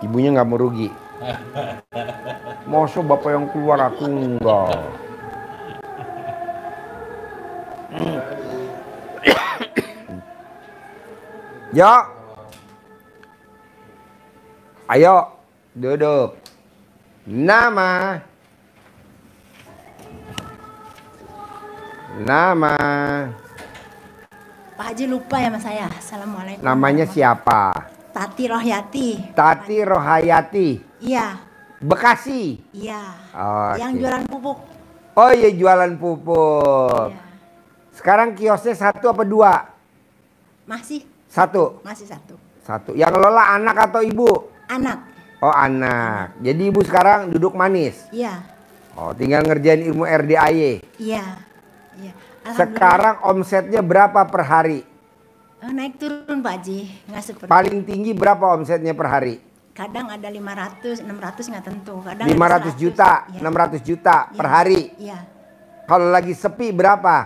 Ibunya nggak mau rugi. Masa bapak yang keluar aku enggak. Yo. Ayo, duduk. Nama. Pak Haji lupa ya mas saya. Assalamualaikum. Namanya siapa? Tati Rohyati. Tati Rohayati. Iya. Bekasi. Iya. Oke. Yang jualan pupuk. Oh iya, jualan pupuk. Iya. Sekarang kiosnya 1 apa 2? Masih 1. masih 1. 1. Yang ngelola anak atau ibu? Anak. Oh anak. Jadi ibu sekarang duduk manis. Iya. Oh tinggal ngerjain ilmu RDAY. Iya. Iya. Alhamdulillah. Sekarang omsetnya berapa per hari? Naik turun Pak Haji. Nggak seperti. Paling tinggi berapa omsetnya per hari? Kadang ada 500, 600 nggak tentu. Kadang 500 ada 100. juta, Iya. 600 juta per Iya. hari. Iya. Kalau lagi sepi berapa?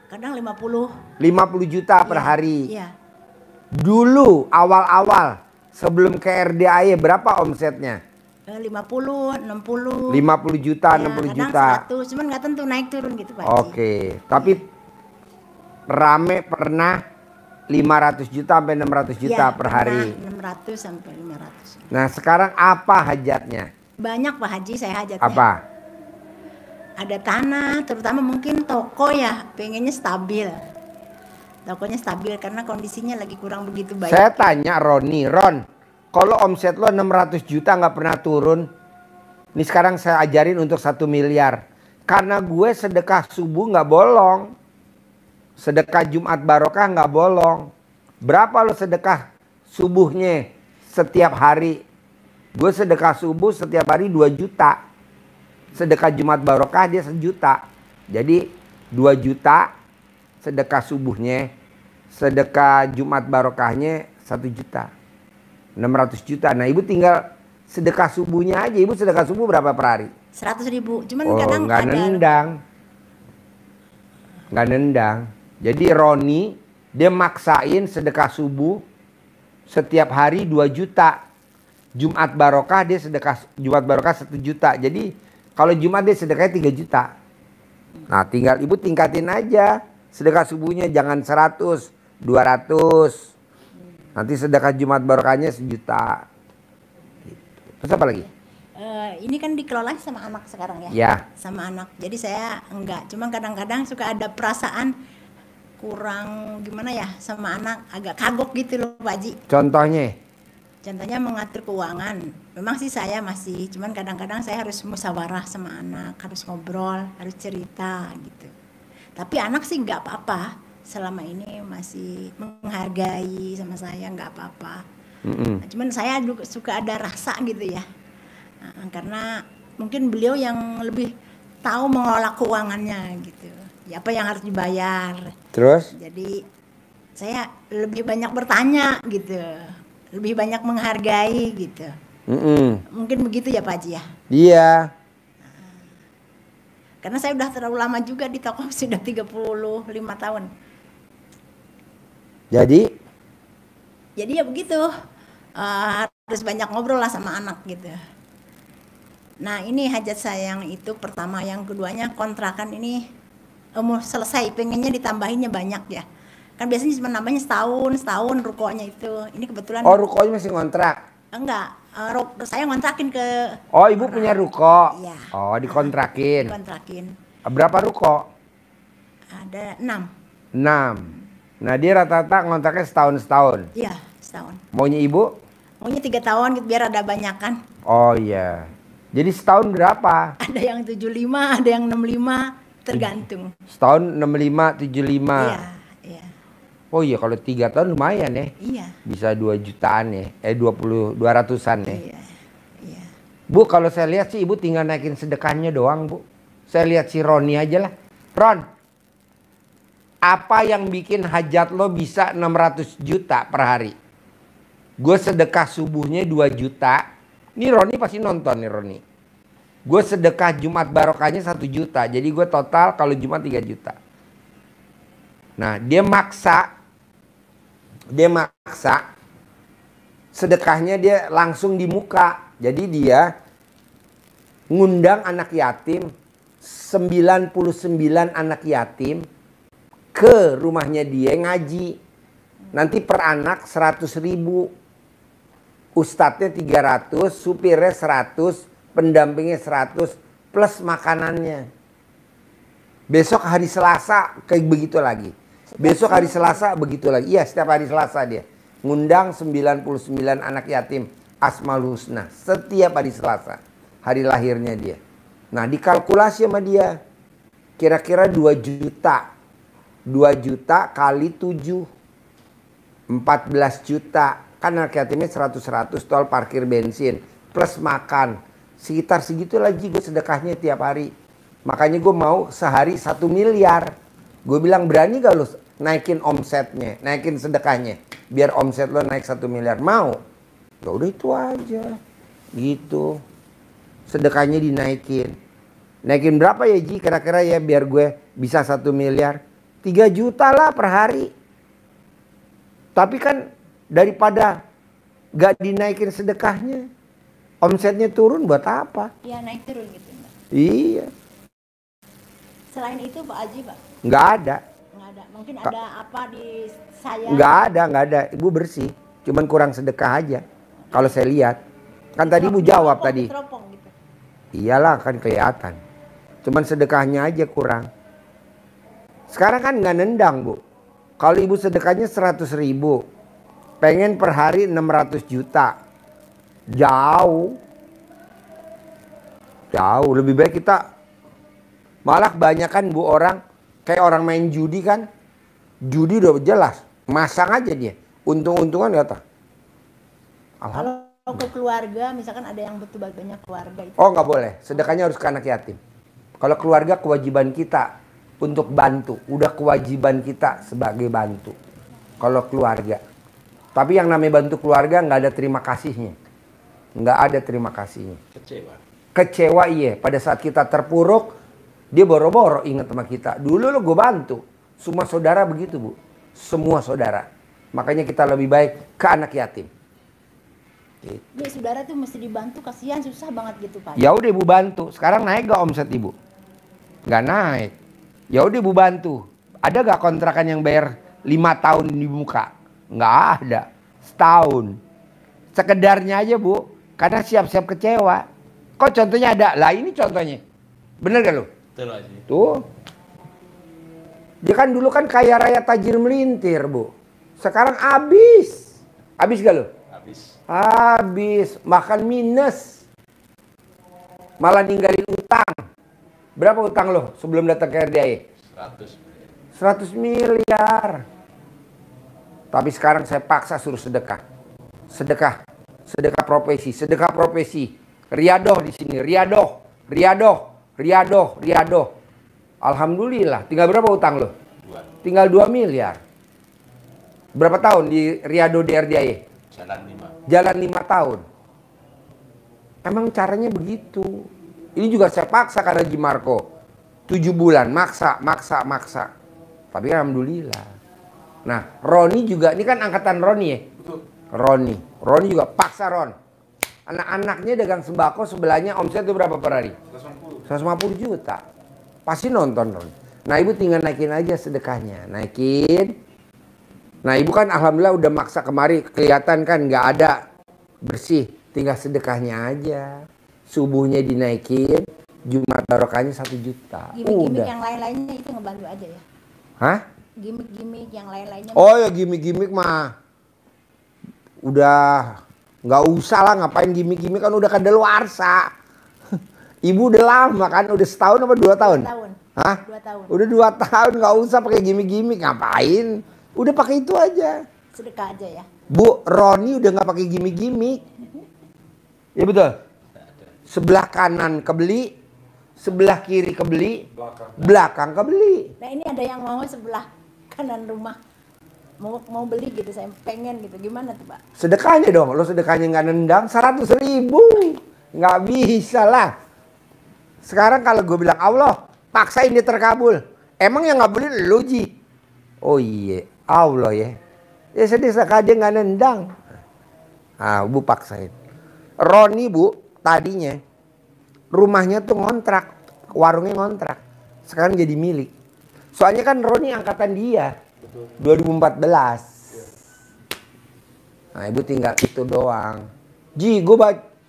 Kadang 50. 50 juta per Iya. hari. Iya. Dulu awal-awal sebelum ke RDAY berapa omsetnya? 50, 60. 50 juta, Ya, 60 kadang juta. 100, cuman nggak tentu naik turun gitu Pak Haji. Oke, tapi rame pernah 500 juta sampai 600 juta Ya, per pernah hari. 600 sampai 500. Nah, sekarang apa hajatnya? Banyak Pak Haji saya hajatnya. Apa? Ada tanah, terutama mungkin toko ya, pengennya stabil. Tokonya stabil karena kondisinya lagi kurang begitu baik. Saya tanya Roni, Ron, kalau omset lo 600 juta nggak pernah turun, ini sekarang saya ajarin untuk 1 miliar. Karena gue sedekah subuh nggak bolong. Sedekah Jumat Barokah nggak bolong. Berapa lo sedekah subuhnya setiap hari? Gue sedekah subuh setiap hari 2 juta. Sedekah Jumat Barokah dia 1 juta. Jadi 2 juta sedekah subuhnya. Sedekah Jumat Barokahnya 1 juta. 600 juta. Nah ibu tinggal sedekah subuhnya aja. Ibu sedekah subuh berapa per hari? 100.000. Cuman Oh, kadang nggak ada nendang. Nggak nendang. Jadi Roni dia maksain sedekah subuh setiap hari 2 juta. Jumat Barokah dia sedekah Jumat Barokah 1 juta. Jadi kalau Jumat dia sedekahnya 3 juta. Nah tinggal ibu tingkatin aja. Sedekah subuhnya jangan 100, 200. Nanti sedekah Jumat Barokahnya 1 juta. Terus apa lagi? ini kan dikelola sama anak sekarang ya. Ya. Sama anak. Jadi saya enggak. Cuma kadang-kadang suka ada perasaan kurang gimana ya sama anak, agak kagok gitu loh Pak Haji. Contohnya? Contohnya mengatur keuangan. Memang sih saya masih, cuman kadang-kadang saya harus musyawarah sama anak, harus ngobrol, harus cerita gitu. Tapi anak sih nggak apa-apa, selama ini masih menghargai sama saya, nggak apa-apa. Nah, cuman saya juga suka ada rasa gitu ya. Nah, karena mungkin beliau yang lebih tahu mengelola keuangannya gitu. Ya, apa yang harus dibayar. Terus? Jadi saya lebih banyak bertanya gitu. Lebih banyak menghargai gitu. Mungkin begitu ya Pak Haji ya? Iya. Karena saya udah terlalu lama juga di toko, sudah 35 tahun. Jadi Ya begitu. Harus banyak ngobrol lah sama anak gitu. Nah ini hajat saya yang itu pertama. Yang keduanya kontrakan ini mau selesai, pengennya ditambahinnya banyak ya. Kan biasanya cuma nambahnya setahun rukonya itu. Ini kebetulan. oh rukonya masih ngontrak? Enggak, saya ngontrakin ke. Oh ibu punya ruko? Iya. Oh dikontrakin? Kontrakin. Berapa ruko? Ada 6. 6. Nah dia rata-rata ngontraknya setahun-setahun? Iya, setahun. Maunya ibu? Maunya 3 tahun gitu, biar ada banyakan. Oh iya. Jadi setahun berapa? Ada yang 75, ada yang 65, tergantung. Setahun 65, 75. Iya, iya. Oh iya kalau 3 tahun lumayan ya. Iya. Bisa 2 jutaan ya. 200-an ya. Iya. Iya. Bu kalau saya lihat sih ibu tinggal naikin sedekahnya doang bu. Saya lihat si Roni aja lah. Ron, apa yang bikin hajat lo bisa 600 juta per hari? Gue sedekah subuhnya 2 juta. Ini Roni pasti nonton nih Roni. Gue sedekah Jumat Barokahnya 1 juta. Jadi gue total kalau Jumat 3 juta. Nah dia maksa sedekahnya dia langsung di muka. Jadi dia ngundang anak yatim, 99 anak yatim ke rumahnya dia ngaji. Nanti per anak 100.000. Ustadznya 300, supirnya 100, pendampingnya 100 plus makanannya. Besok hari Selasa kayak begitu lagi. Besok hari Selasa begitu lagi. Iya, setiap hari Selasa dia ngundang 99 anak yatim Asmaul Husna setiap hari Selasa. Hari lahirnya dia. Nah, dikalkulasi sama dia. Kira-kira 2 juta. 2 juta kali 7. 14 juta. Kan anak yatimnya 100-100 tol parkir bensin. Plus makan. Sekitar segitu lagi gue sedekahnya tiap hari. Makanya gue mau sehari 1 miliar. Gue bilang berani gak lo naikin omsetnya, naikin sedekahnya. Biar omset lo naik 1 miliar. Mau? Ya udah itu aja. Gitu. Sedekahnya dinaikin. Naikin berapa ya Ji kira-kira ya biar gue bisa 1 miliar? 3 juta lah per hari. Tapi kan daripada gak dinaikin sedekahnya. Omsetnya turun buat apa? Ya naik turun gitu Mbak. Iya, Selain itu Pak Haji Pak, nggak ada. nggak ada. Mungkin ada apa di saya? Nggak ada. Ibu bersih. Cuman kurang sedekah aja. Kalau saya lihat. Kan tadi Ibu jawab tadi. Teropong gitu. Iyalah kan kelihatan. Cuman sedekahnya aja kurang. Sekarang kan nggak nendang Bu. Kalau Ibu sedekahnya 100.000. Pengen per hari 600 juta. Jauh. Jauh. Lebih baik kita. Malah kebanyakan Bu orang. Kayak orang main judi kan. Judi udah jelas. Masang aja dia. Untung-untungan gak tahu. Alhamdulillah. Kalau ke keluarga, misalkan ada yang butuh banyak keluarga itu. Oh nggak boleh, sedekahnya harus ke anak yatim. Kalau keluarga kewajiban kita untuk bantu, udah kewajiban kita sebagai bantu. Kalau keluarga, tapi yang namanya bantu keluarga nggak ada terima kasihnya, nggak ada terima kasihnya. Kecewa. Kecewa iya, pada saat kita terpuruk, dia boro-boro ingat sama kita. Dulu lo gue bantu, semua saudara begitu Bu, semua saudara. Makanya kita lebih baik ke anak yatim. Ini saudara tuh mesti dibantu, kasihan susah banget gitu Pak. Ya udah Ibu bantu. Sekarang naik gak omset Ibu? Gak naik. Ya udah Ibu bantu. Ada gak kontrakan yang bayar 5 tahun di muka? Nggak ada. Setahun. Sekedarnya aja Bu. Karena siap-siap kecewa. Kok contohnya ada? Lah ini contohnya. Bener gak lu? Betul Haji. Tuh. Dia kan dulu kan kaya raya tajir melintir Bu. Sekarang habis. Habis gak lu? Habis. Habis, makan minus. Malah ninggalin utang. Berapa utang lo sebelum datang ke RDI? 100 miliar. Tapi sekarang saya paksa suruh sedekah. Sedekah. Sedekah profesi, sedekah profesi. Riadoh di sini, riadoh, riadoh, riadoh, riadoh. Alhamdulillah, tinggal berapa utang lo? Tinggal 2 miliar. Berapa tahun di riadoh di RDI? Jalan 5 tahun. Emang caranya begitu. Ini juga saya paksa karena Haji Marco. 7 bulan, maksa. Tapi alhamdulillah. Nah, Roni juga, ini kan angkatan Roni ya? Betul. Roni juga paksa Ron. Anak-anaknya dagang sembako sebelahnya omset itu berapa per hari? 150 juta. Pasti nonton Ron. Nah, Ibu tinggal naikin aja sedekahnya. Naikin. Nah Ibu kan alhamdulillah udah maksa kemari, kelihatan kan nggak ada, bersih, tinggal sedekahnya aja. Subuhnya dinaikin, Jumat barokahnya 1 juta. Gimik-gimik Udah. yang lain-lainnya itu ngebantu aja ya. Hah? Gimik-gimik yang lain-lainnya. Oh ya gimik-gimik mah. Udah nggak usah lah, ngapain gimik-gimik, kan udah kadaluarsa. Ibu udah lama kan, udah setahun apa 2 tahun? 2 tahun. Hah? 2 tahun. Udah 2 tahun, nggak usah pakai gimik-gimik, ngapain? Udah pakai itu aja. Sedekah aja ya. Bu, Roni udah nggak pakai gimmick-gimmick. Ya betul. Sebelah kanan kebeli, sebelah kiri kebeli, belakang kebeli. Nah ini ada yang mau sebelah kanan rumah mau beli gitu, saya pengen gitu, gimana tuh Pak? Sedekahnya dong, lo sedekahnya nggak nendang 100.000, nggak bisa lah. Sekarang kalau gue bilang Allah paksain dia terkabul, emang yang nggak beli lu Ji? Oh iya, Allah ya. Ya sedekah dia nggak nendang. Ah, Bu paksain. Roni Bu, tadinya rumahnya tuh ngontrak, warungnya ngontrak. Sekarang jadi milik. Soalnya kan Roni angkatan dia. 2014. Nah, Ibu tinggal itu doang. Ji, gue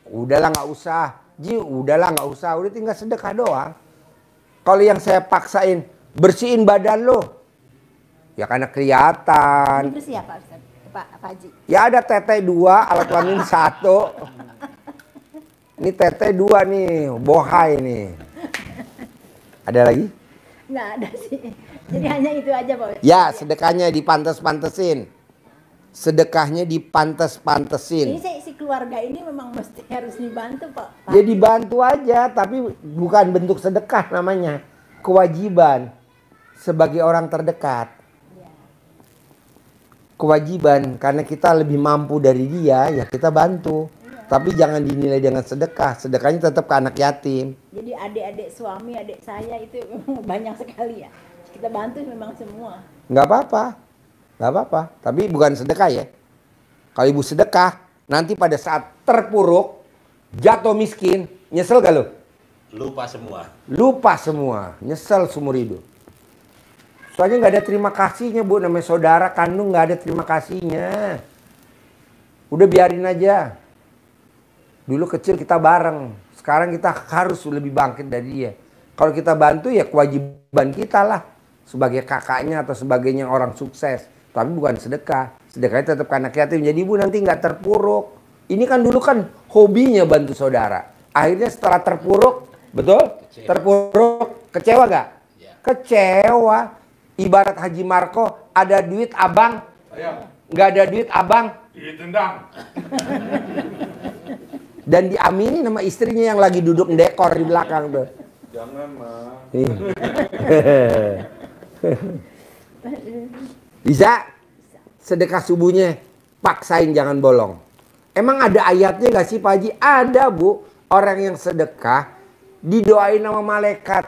udahlah nggak usah. Ji, udahlah nggak usah. Udah tinggal sedekah doang. Kalau yang saya paksain, bersihin badan lo. Ya karena kelihatan. Ini bersih ya Pak Ustaz? Pak Haji? Ya ada tete 2, alat kelamin 1. Ini tete 2 nih, bohai nih. Ada lagi? Nggak ada sih. Jadi hanya itu aja Pak. Ya, sedekahnya dipantes-pantesin. Sedekahnya Ini dipantes-pantesin. si keluarga ini memang mesti harus dibantu Pak. Ya dibantu aja, tapi bukan bentuk sedekah namanya. Kewajiban sebagai orang terdekat. Kewajiban, karena kita lebih mampu dari dia, ya kita bantu. Tapi jangan dinilai dengan sedekah. Sedekahnya tetap ke anak yatim. Jadi adik-adik suami, adik saya itu memang banyak sekali ya. Kita bantu memang semua. Nggak apa-apa. Nggak apa-apa. Tapi bukan sedekah ya. Kalau Ibu sedekah, nanti pada saat terpuruk, jatuh miskin, nyesel gak lo? Lupa semua. Lupa semua, nyesel seumur hidup. Soalnya nggak ada terima kasihnya Bu, namanya saudara kandung nggak ada terima kasihnya. Udah biarin aja. Dulu kecil kita bareng, sekarang kita harus lebih bangkit dari dia. Kalau kita bantu ya kewajiban kita lah. Sebagai kakaknya atau sebagainya orang sukses. Tapi bukan sedekah. Sedekahnya tetap ke anak yatim. Jadi ibu nanti nggak terpuruk. Ini kan dulu kan hobinya bantu saudara. Akhirnya setelah terpuruk, betul? Kecewa. Terpuruk, kecewa gak? Ya. Kecewa. Ibarat Haji Marco, ada duit abang, Ayo, nggak ada duit abang. ditendang. Dan diamini sama istrinya yang lagi duduk dekor di belakang tuh. Jangan, Ma. Bisa? Sedekah subuhnya paksain jangan bolong. Emang ada ayatnya gak sih Pak Haji? Ada Bu. Orang yang sedekah didoain sama malaikat.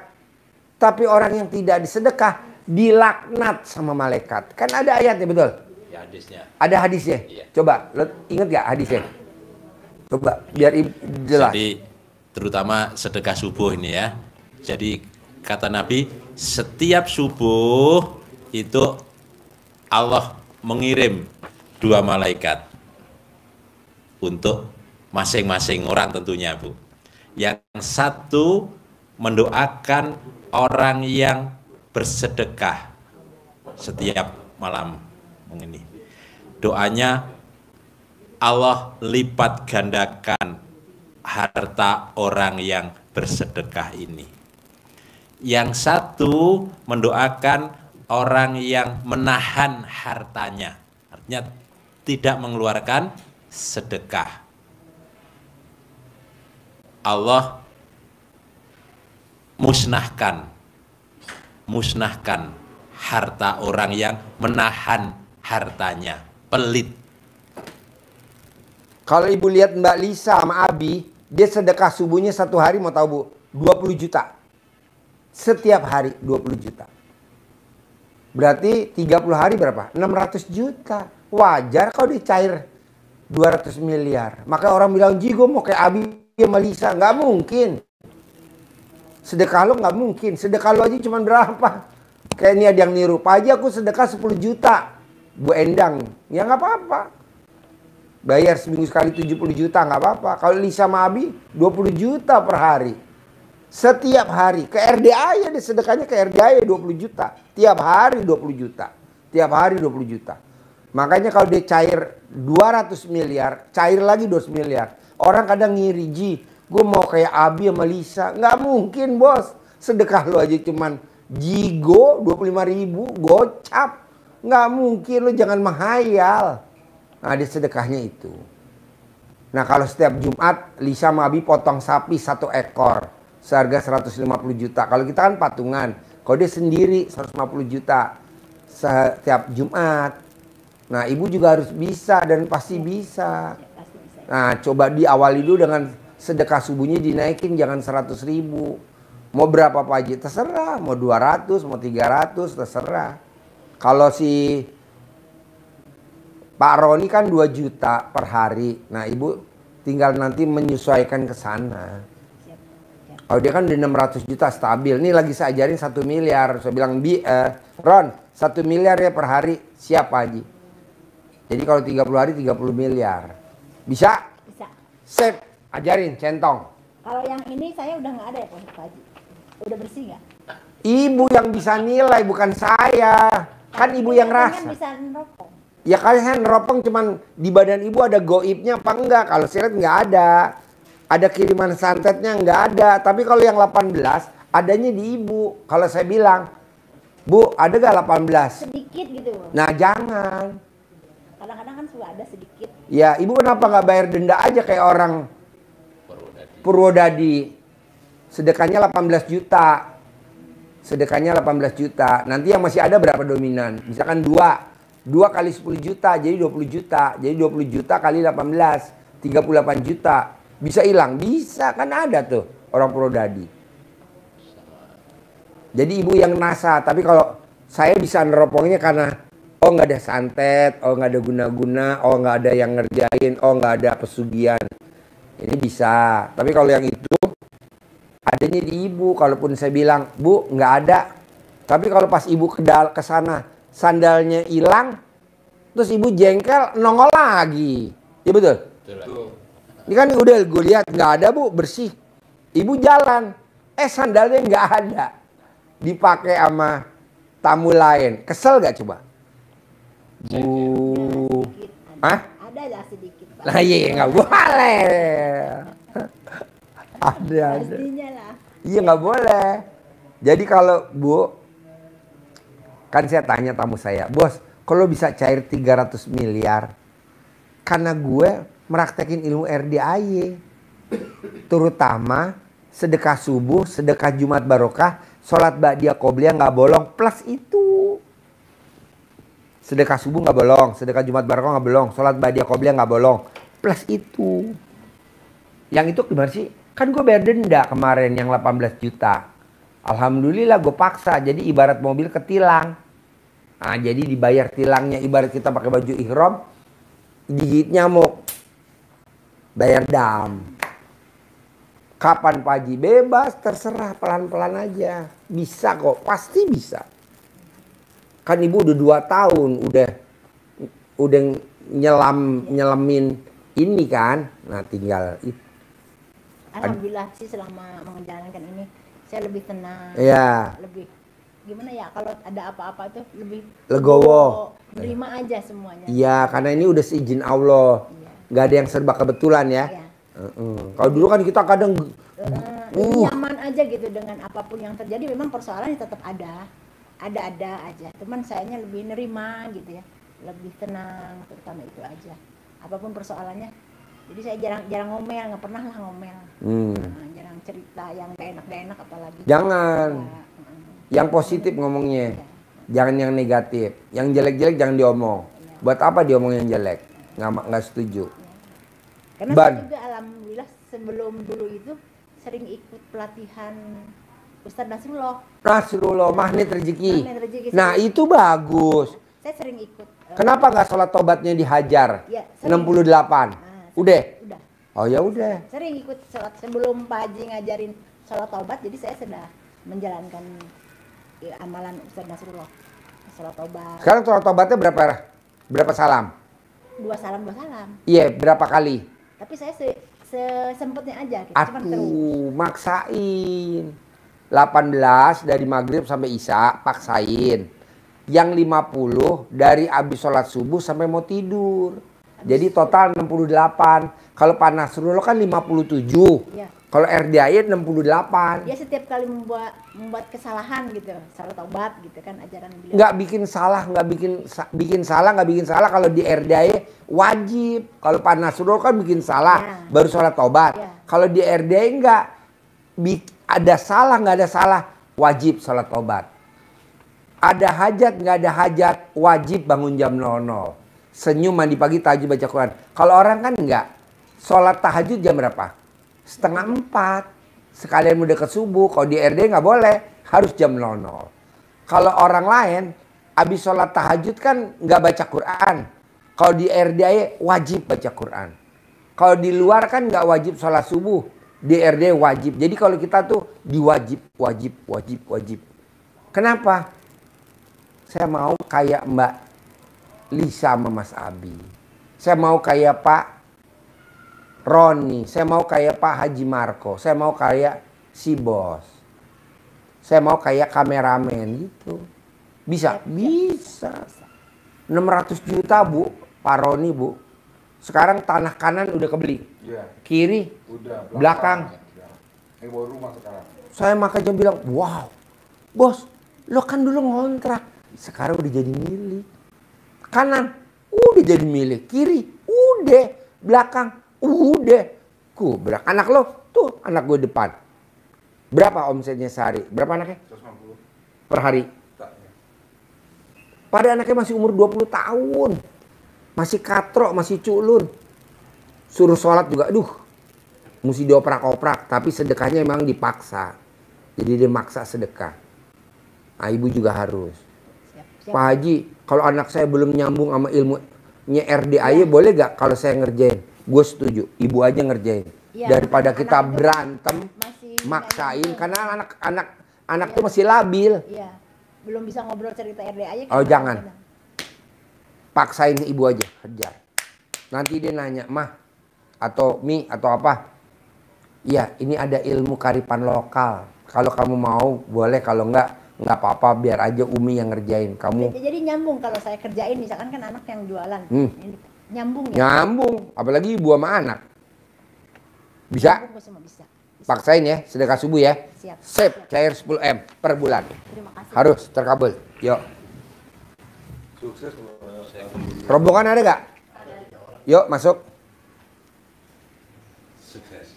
Tapi orang yang tidak disedekah dilaknat sama malaikat. Kan ada ayatnya, betul? Ya, hadisnya. Ada hadisnya? Iya. Coba, lo inget gak hadisnya? Coba, biar jelas. Jadi terutama sedekah subuh ini ya. Jadi kata Nabi, setiap subuh itu Allah mengirim 2 malaikat untuk masing-masing orang tentunya Bu. Yang satu mendoakan orang yang bersedekah setiap malam ini. Doanya Allah lipat gandakan harta orang yang bersedekah ini. Yang satu mendoakan orang yang menahan hartanya, artinya tidak mengeluarkan sedekah. Allah musnahkan harta orang yang menahan hartanya, pelit. Kalau ibu lihat Mbak Lisa sama Abi, dia sedekah subuhnya satu hari mau tahu Bu, 20 juta. Setiap hari 20 juta. Berarti 30 hari berapa? 600 juta. Wajar kalau dicair 200 miliar. Maka orang bilang, Ji gue mau kayak Abi sama Lisa. Nggak mungkin. Sedekah lo nggak mungkin. Sedekah lo aja cuma berapa? Kayak ini ada yang niru. Pak Haji aku sedekah 10 juta. Bu Endang. Ya nggak apa-apa. Bayar seminggu sekali 70 juta nggak apa-apa. Kalau Lisa sama Abi 20 juta per hari. Setiap hari. Ke RDA ya deh sedekahnya ke RDA ya 20 juta. Tiap hari 20 juta. Tiap hari 20 juta. Makanya kalau dia cair 200 miliar, cair lagi 200 miliar. Orang kadang ngiri, Ji, gue mau kayak Abi sama Lisa. Nggak mungkin bos. Sedekah lo aja cuman jigo 25.000, gocap. Nggak mungkin, lo jangan menghayal. Nah dia sedekahnya itu. Nah kalau setiap Jumat Lisa sama Abi potong sapi 1 ekor. Seharga 150 juta. Kalau kita kan patungan. Kalau dia sendiri 150 juta. Setiap Jumat. Nah ibu juga harus bisa dan pasti bisa. Nah coba diawali dulu dengan sedekah subuhnya dinaikin. Jangan 100.000. Mau berapa Pak Haji? Terserah. Mau 200, mau 300, terserah. Kalau si Pak Roni kan 2 juta per hari. Nah ibu tinggal nanti menyesuaikan ke sana. Oh dia kan di 600 juta stabil. Ini lagi saya ajarin 1 miliar. Saya bilang, Ron 1 miliar ya per hari. Siap Pak Haji. Jadi kalau 30 hari 30 miliar. Bisa? Bisa. Sip. Ajarin centong. Kalau yang ini saya udah nggak ada ya Pak Haji. Udah bersih nggak? Ibu yang bisa nilai bukan saya. Kan ibu yang Kan rasa. bisa neropong. Ya kalian neropong cuman di badan ibu ada goibnya apa enggak. Kalau sirat nggak ada. Ada kiriman santetnya nggak ada. Tapi kalau yang 18 adanya di ibu. Kalau saya bilang, Bu ada gak 18? Sedikit gitu. Nah jangan. Kadang-kadang kan suka ada sedikit. Ya ibu kenapa nggak bayar denda aja kayak orang Purwodadi. Sedekahnya 18 juta. Sedekahnya 18 juta. Nanti yang masih ada berapa dominan? Misalkan 2 kali 10 juta jadi 20 juta. Jadi 20 juta kali 18 38 juta. Bisa hilang? Bisa, kan ada tuh orang Purwodadi. Jadi ibu yang nasa, tapi kalau saya bisa neropongnya karena oh nggak ada santet, oh nggak ada guna-guna, oh nggak ada yang ngerjain, oh nggak ada pesugihan. Ini bisa. Tapi kalau yang itu adanya di ibu. Kalaupun saya bilang, Bu, nggak ada. Tapi kalau pas ibu ke sana, sandalnya hilang, terus ibu jengkel, nongol lagi. Ya betul? Betul. Ini kan udah gue lihat nggak ada, Bu, bersih. Ibu jalan, sandalnya nggak ada. Dipakai sama tamu lain. Kesel gak coba? Bu. Hah? Ada lah sedikit, Pak. Lah iya nggak boleh. Ada. Pastinya lah. Iya nggak boleh. Jadi kalau Bu, kan saya tanya tamu saya, Bos, kalau bisa cair 300 miliar, karena gue meraktekin ilmu RDAY, terutama sedekah subuh, sedekah Jumat Barokah, sholat ba'diyah qobliyah nggak bolong, plus itu. Sedekah subuh nggak bolong, sedekah Jumat Barokah nggak bolong, sholat ba'diyah qobliyah nggak bolong, plus itu. Yang itu gimana sih? Kan gue bayar denda kemarin yang 18 juta. Alhamdulillah gue paksa, jadi ibarat mobil ketilang. Nah, jadi dibayar tilangnya, ibarat kita pakai baju ihram, gigit nyamuk, bayar dam. Kapan Pak Haji? Bebas, terserah, pelan-pelan aja. Bisa kok, pasti bisa. Kan ibu udah 2 tahun, udah nyelamin ini kan. Nah tinggal itu. Alhamdulillah sih selama menjalankan ini saya lebih tenang. Iya. Lebih gimana ya, kalau ada apa-apa tuh lebih Legowo. Terima aja semuanya. Iya, karena ini udah seizin Allah. Iya. Nggak ada yang serba kebetulan ya. Iya. Kalau dulu kan kita kadang Nyaman aja gitu dengan apapun yang terjadi. Memang persoalannya tetap ada aja. Cuman sayanya lebih nerima gitu ya, lebih tenang, terutama itu aja. Apapun persoalannya. Jadi saya jarang ngomel, nggak pernah lah ngomel. Nah, jarang cerita yang gak enak apalagi. Jangan. Ya, Yang positif ngomongnya. Ya. Jangan yang negatif. Yang jelek-jelek jangan diomong. Buat apa diomong yang jelek? Nggak setuju. Karena Ban. saya juga alhamdulillah sebelum dulu itu sering ikut pelatihan Ustadz Nasrullah, magnet rezeki. Magnet rezeki. Nah itu bagus. Saya sering ikut. Kenapa nggak sholat tobatnya dihajar? Ya, sering. 68. Udah. Oh ya udah. Sering ikut sholat sebelum Pak Haji ngajarin sholat taubat, jadi saya sudah menjalankan amalan Ustadz Nasrullah. Sholat taubat. Sekarang sholat tobatnya berapa salam? 2 salam. Iya, berapa kali? Tapi saya sesempatnya aja gitu. Cuman terus. Maksain. 18 dari maghrib sampai isya, paksain. Yang 50 dari abis sholat subuh sampai mau tidur. Jadi total 68. Kalau Pak Nasrullah kan 57. Ya. Kalau RDAY 68. Dia setiap kali membuat kesalahan gitu, salah taubat gitu kan ajaran beliau. Nggak bikin salah, nggak bikin salah. Kalau di RDAY wajib. Kalau Pak Nasrullah kan bikin salah, Ya. baru sholat taubat. Ya. Kalau di RDAY nggak, ada salah nggak ada salah, wajib sholat taubat. Ada hajat nggak ada hajat, wajib bangun jam 00. Senyum, mandi pagi, tahajud, baca Quran. Kalau orang kan nggak, sholat tahajud jam berapa? 3:30. Sekalian mau deket subuh. Kalau di RDAY nggak boleh, harus jam 00. Kalau orang lain, habis sholat tahajud kan nggak baca Quran. Kalau di RDAY wajib baca Quran. Kalau di luar kan nggak wajib sholat subuh. Di RDAY wajib. Jadi kalau kita tuh wajib. Kenapa? Saya mau kayak Mbak Lisa sama Mas Abi. Saya mau kayak Pak Roni. Saya mau kayak Pak Haji Marco. Saya mau kayak si bos. Saya mau kayak kameramen gitu. Bisa? Bisa. 600 juta Bu, Pak Roni Bu. Sekarang tanah kanan udah kebeli. Iya. Kiri, Udah. belakang. Ini bawa rumah sekarang. Saya makanya bilang, wow, bos, lo kan dulu ngontrak. Sekarang udah jadi milik. Kanan, udah jadi milik. Kiri, udah. Belakang, udah. Kubrak. Anak lo, tuh anak gue depan. Berapa omsetnya sehari? Berapa anaknya? 150. Per hari? Tak, ya. Pada anaknya masih umur 20 tahun. Masih katrok, masih culun. Suruh sholat juga, aduh. Mesti dioprak-oprak. Tapi sedekahnya emang dipaksa. Jadi dia maksa sedekah. Nah, ibu juga harus. Siap. Pak Haji, kalau anak saya belum nyambung sama ilmunya RDAY, boleh gak kalau saya ngerjain? Gue setuju, ibu aja ngerjain. Iya, daripada kita anak itu berantem masih maksain nyanyi. karena anak tuh masih labil. Iya, belum bisa ngobrol cerita RD aja. Oh, kan jangan. kadang-kadang. Paksain ibu aja kejar. Nanti dia nanya, "Mah atau Mi atau apa?" Iya, ini ada ilmu karipan lokal. Kalau kamu mau boleh, kalau enggak apa-apa, biar aja Umi yang ngerjain. Kamu Jadi nyambung kalau saya kerjain, misalkan kan anak yang jualan. Ini nyambung ya? nyambung, apalagi ibu sama anak. Bisa? Nyambung semua bisa. Paksain ya, sedekah subuh ya. Siap. Sip, cair 10M per bulan. Terima kasih. Harus terkabul. Yuk. Sukses. Rombongan ada gak? Yuk, masuk. Sukses.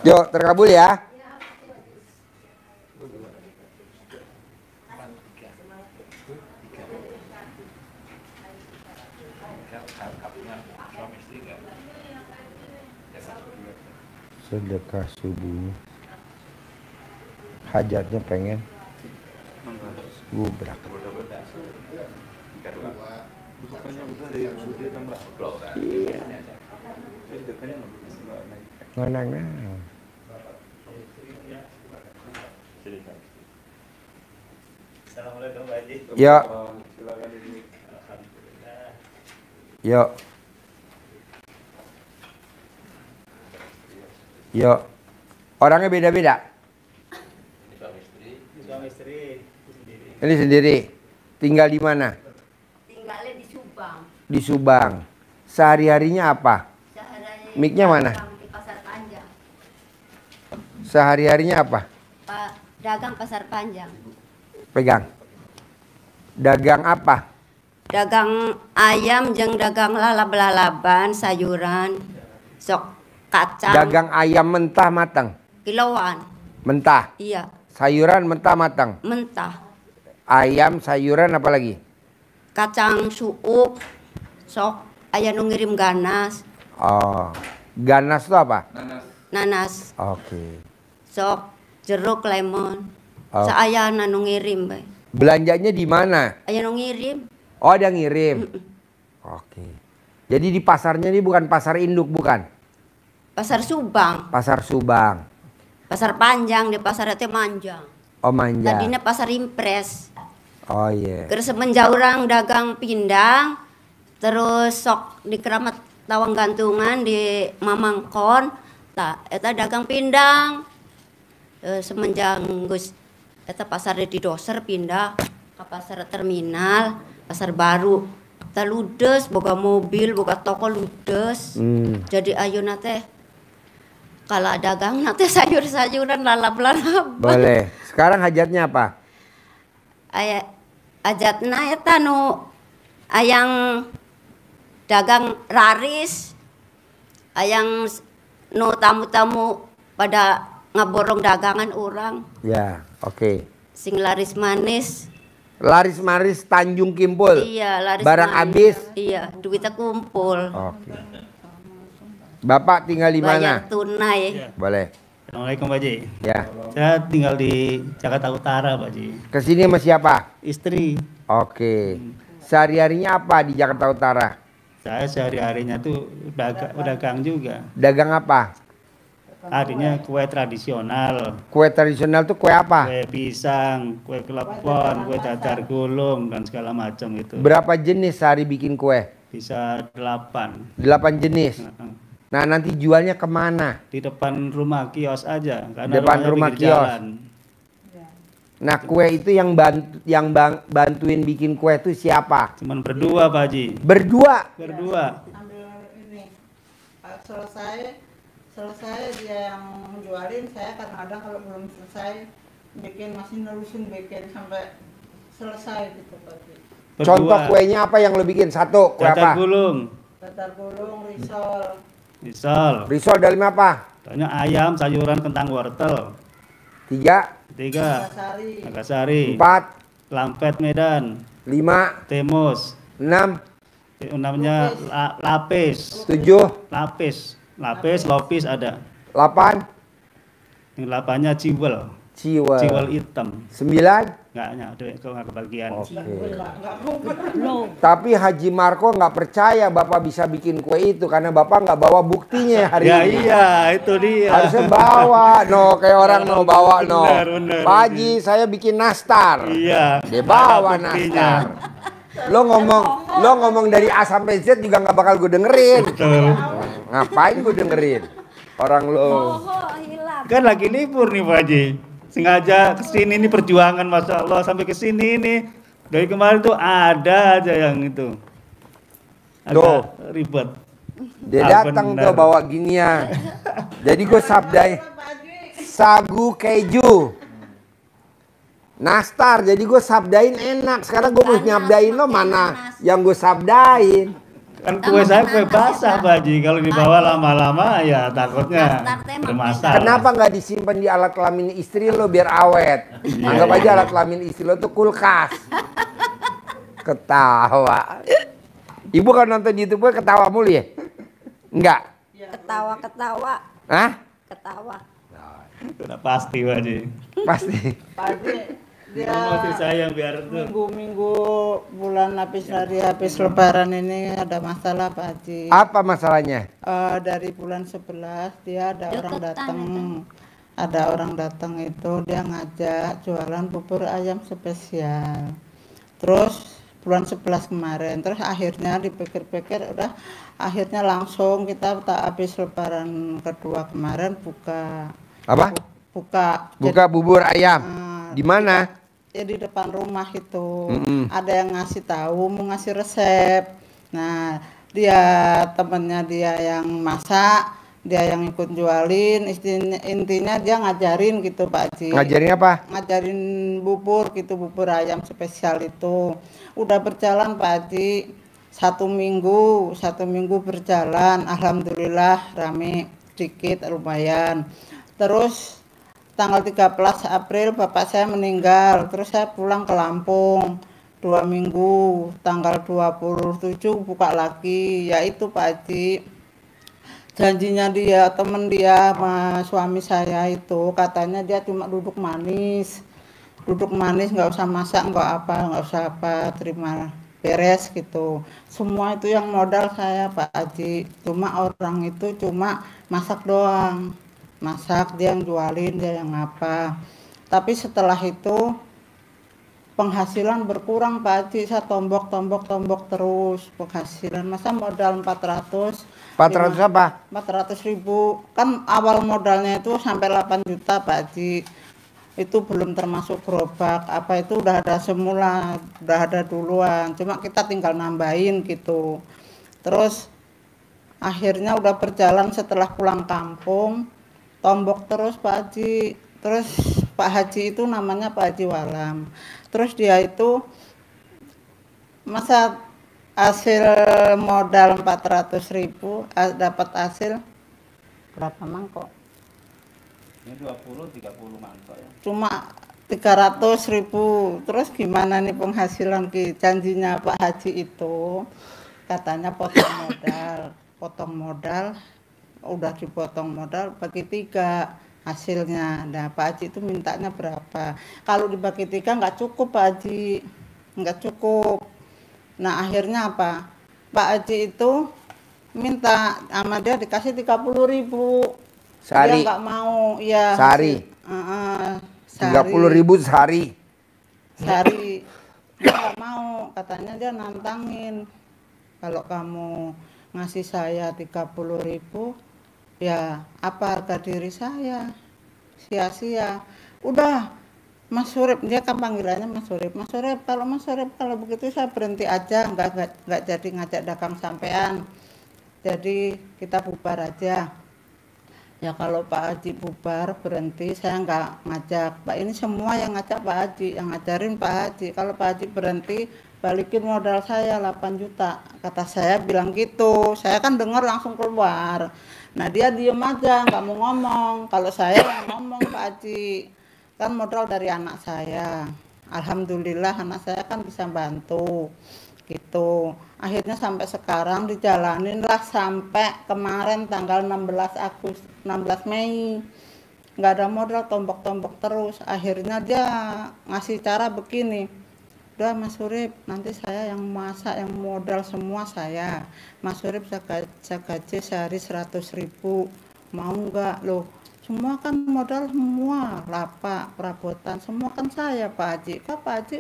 Yuk, terkabul ya. Sedekah subuh. Hajatnya pengen gubrak. Iya. Nganang-nang. Assalamualaikum Pak Haji. Yuk. Silakan ini. Yuk. Yuk. Orangnya beda-beda. Suami istri sendiri. Ini sendiri. Tinggal di mana? Tinggalnya di Subang. Di Subang. Sehari-harinya apa? Sehari-hari Mic-nya mana? dagang di Pasar Panjang. Sehari-harinya apa? Pak dagang Pasar Panjang. Pegang. Dagang apa? Dagang ayam jeung dagang lalab-lalaban, sayuran, sok kacang. Dagang ayam mentah matang. Kiloan. Mentah. Iya, Sayuran mentah matang. mentah. Ayam, sayuran apa lagi? Kacang suuk. Sok aya nu ngirim ganas, Oh. Ganas itu apa? nanas, Oke. sok jeruk lemon. Oh. Saayana nu ngirim bae. Belanjanya di mana? Aya nu ngirim. Oh, ada ngirim. Oke. Jadi di pasarnya ini bukan pasar induk, bukan? Pasar Subang, Pasar Subang. Pasar Panjang di pasar teh manjang. Oh, manja. Tadinya pasar impres. Oh, iya. Terus semenjak orang dagang pindang, terus sok di Keramat Tawang Gantungan di Mamangkon, eta dagang pindang. Semenjak geus eta pasar di Doser pindah ke pasar terminal, pasar baru. Eta ludes, boga mobil, boga toko ludes. Jadi ayeuna teh kalau dagang teh sayur-sayuran lalap-lalap. Boleh. Sekarang hajatnya apa? Aya ajatna eta nu ayang dagang raris, ayang nu tamu-tamu pada ngaborong dagangan orang, Ya, oke. sing laris manis. Laris maris Tanjung Kimpul. Iya, laris Barang manis. habis. Iya, duitnya kumpul. Oke. Bapak tinggal di Bayar mana? tunai. Boleh. Assalamualaikum Pak Haji. Ya. Saya tinggal di Jakarta Utara Pak Haji. Kesini sama siapa? Istri. Oke. Sehari-harinya apa di Jakarta Utara? Saya sehari-harinya tuh dagang juga. Dagang apa? Artinya kue tradisional. Kue tradisional tuh kue apa? Kue pisang, kue klepon, kue dadar gulung dan segala macam itu. Berapa jenis sehari bikin kue? Bisa 8. 8 jenis. Nah, nanti jualnya kemana? Di depan rumah kios aja karena Depan rumahnya rumah pinggir kios. jalan. Nah, kue itu yang bantuin bikin kue itu siapa? Cuman berdua Pak Haji. Berdua. Berdua. Ambil ini selesai dia yang menjualin, saya kadang-kadang kalau belum selesai masih nerusin bikin sampai selesai gitu Pak. Berdua. Contoh kuenya apa yang lo bikin? Satu, kue Dadar apa? gulung. Dadar gulung, risol, Misal, Risol dalamnya apa? tanya ayam, sayuran, kentang, wortel. 3, 3. sari, Nagasari. 4, Lampet Medan. 5, Temus. 6, Namanya lapis. 7. Lapis, lopis ada. 8. Yang 8-nya ciwel Ciwel. hitam. 9. Nggak ada, kalau nggak kebagian. Oke. Tapi Haji Marco nggak percaya Bapak bisa bikin kue itu karena Bapak nggak bawa buktinya hari Ya ini. iya, itu dia. Harusnya bawa, kayak orang bawa, Benar. Pak Haji, saya bikin nastar. Iya. Dia bawa Ada buktinya. nastar. Lo ngomong dari A sampai Z juga nggak bakal gue dengerin. Betul. Ngapain gue dengerin? Orang lo. Kan lagi libur nih Pak Haji. Sengaja kesini nih perjuangan, Masya Allah, sampai kesini nih. Dari kemarin tuh ada aja yang itu. Tuh. Agak ribet. Dia datang tuh bawa ginian. Jadi gue sabdain sagu keju. Nastar, jadi gue sabdain enak. Sekarang gue mau nyabdain lo mana yang gue sabdain. Kan kue saya kue basah Pak Haji. Kalau dibawa lama-lama ya takutnya bermasalah. Kenapa nggak disimpan di alat kelamin istri lo biar awet? Anggap aja alat kelamin istri lo tuh kulkas. Ketawa. Ibu kalau nonton YouTube gue ketawa mulu ya? Enggak? Ketawa-ketawa. Hah? Ketawa. Udah pasti Pak Haji. Pasti. Pak Haji, dia Masih sayang biar itu. minggu-minggu bulan habis lebaran ini ada masalah Pak Haji. Apa masalahnya? Dari bulan 11 dia ada orang datang. Ada orang datang itu dia ngajak jualan bubur ayam spesial. Terus bulan 11 kemarin, terus akhirnya dipikir-pikir udah akhirnya langsung kita tak habis lebaran kedua kemarin buka. Apa? Buka Bubur ayam. Di mana? Ya di depan rumah itu. Ada yang ngasih tahu mau ngasih resep. Nah, temennya dia yang masak, dia yang ikut jualin, intinya dia ngajarin gitu Pak Haji. Ngajarin apa? Ngajarin bubur gitu, bubur ayam spesial itu. Udah berjalan Pak Haji 1 minggu berjalan, alhamdulillah rame sedikit lumayan. Terus tanggal 13 April bapak saya meninggal, terus saya pulang ke Lampung 2 minggu, tanggal 27 buka lagi, yaitu Pak Haji janjinya dia, temen dia sama suami saya itu katanya dia cuma duduk manis nggak usah masak, nggak usah apa, terima beres gitu. Semua itu yang modal saya Pak Haji, cuma orang itu cuma masak doang. Masak, dia yang jualin, dia yang apa. Tapi setelah itu penghasilan berkurang Pak Haji, saya tombok terus penghasilan. Masa modal 400 apa? 400.000. Kan awal modalnya itu sampai 8 juta Pak Haji. Itu belum termasuk gerobak, apa itu udah ada semula, udah ada duluan. Cuma kita tinggal nambahin gitu. Terus akhirnya udah berjalan setelah pulang kampung. Tombok terus Pak Haji. Terus Pak Haji itu namanya Pak Haji Walam. Terus dia itu masa hasil modal 400.000 dapat hasil berapa mangkok? Ini 20-30 mangkok ya. Cuma 300.000. Terus gimana nih penghasilan janjinya Pak Haji itu? Katanya potong modal. Udah dipotong modal bagi 3 hasilnya. Nah Pak Haji itu mintanya berapa? Kalau dibagi 3 nggak cukup Pak Haji, nggak cukup. Nah akhirnya apa? Pak Haji itu minta sama dia dikasih 30.000. Sehari. Dia nggak mau, ya. Sehari. 30.000 sehari. Sehari. Dia nggak mau, katanya dia nantangin. Kalau kamu ngasih saya 30.000, ya apa harga diri saya? Sia-sia. Udah, Mas Surip, dia kan panggilannya Mas Surip. Mas Surip, kalau begitu saya berhenti aja, nggak jadi ngajak dagang sampean. Jadi kita bubar aja. Ya kalau Pak Haji bubar berhenti, saya nggak ngajak. Pak ini semua yang ngajak Pak Haji, yang ngajarin Pak Haji. Kalau Pak Haji berhenti, balikin modal saya 8 juta. Kata saya bilang gitu. Saya kan dengar langsung keluar. Nah dia diem aja, nggak mau ngomong. Kalau saya yang ngomong Pak Haji, kan modal dari anak saya. Alhamdulillah anak saya kan bisa bantu. gitu. Akhirnya sampai sekarang dijalanin lah sampai kemarin tanggal 16 Mei. Nggak ada modal, tombok-tombok terus. Akhirnya dia ngasih cara begini. Udah Mas Surip, nanti saya yang masak, yang modal semua saya. Mas Surip saya gaji sehari 100.000. Mau nggak? Loh, semua kan modal semua, lapak, perabotan, semua kan saya Pak Haji. Kok Pak Haji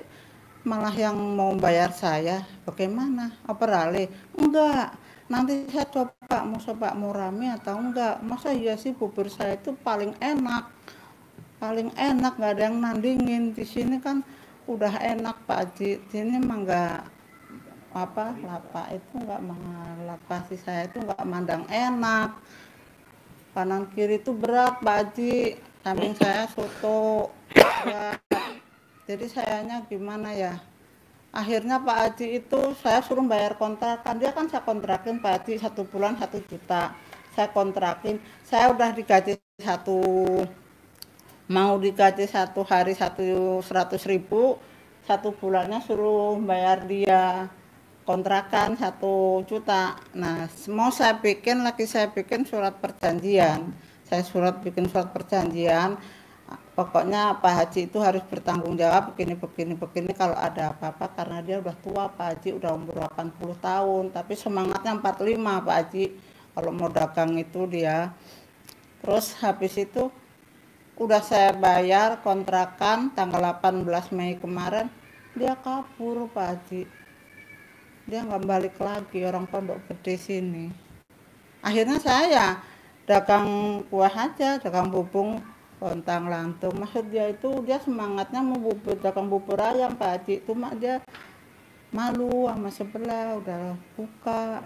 malah yang mau bayar saya? Bagaimana? Apa beralih? Enggak, nanti saya coba mau rame atau enggak. Masa iya sih bubur saya itu paling enak, nggak ada yang nandingin. Di sini kan udah enak Pak Haji, di sini mah nggak apa, lapak itu nggak lapak si saya itu nggak mandang enak. Kanan kiri itu berat Pak Haji, samping saya soto berat. Jadi sayanya gimana ya, akhirnya Pak Haji itu saya suruh bayar kontrakan. Dia kan saya kontrakin Pak Haji 1 bulan 1 juta, saya kontrakin. Saya udah digaji mau digaji 1 hari 100.000, 1 bulannya suruh bayar dia kontrakan 1 juta. Nah, mau saya bikin surat perjanjian. Saya bikin surat perjanjian. Pokoknya Pak Haji itu harus bertanggung jawab begini kalau ada apa-apa, karena dia udah tua Pak Haji, udah umur 80 tahun, tapi semangatnya 45 Pak Haji kalau mau dagang itu dia. Terus habis itu udah saya bayar kontrakan tanggal 18 Mei kemarin, dia kabur Pak Haji. Dia nggak balik lagi, orang Pondok Gede sini. Akhirnya saya dagang kuah aja, dagang bubung lontang lantung. Maksud dia itu dia semangatnya mau dagang bubur ayam Pak Haji, cuma dia malu sama sebelah udah buka,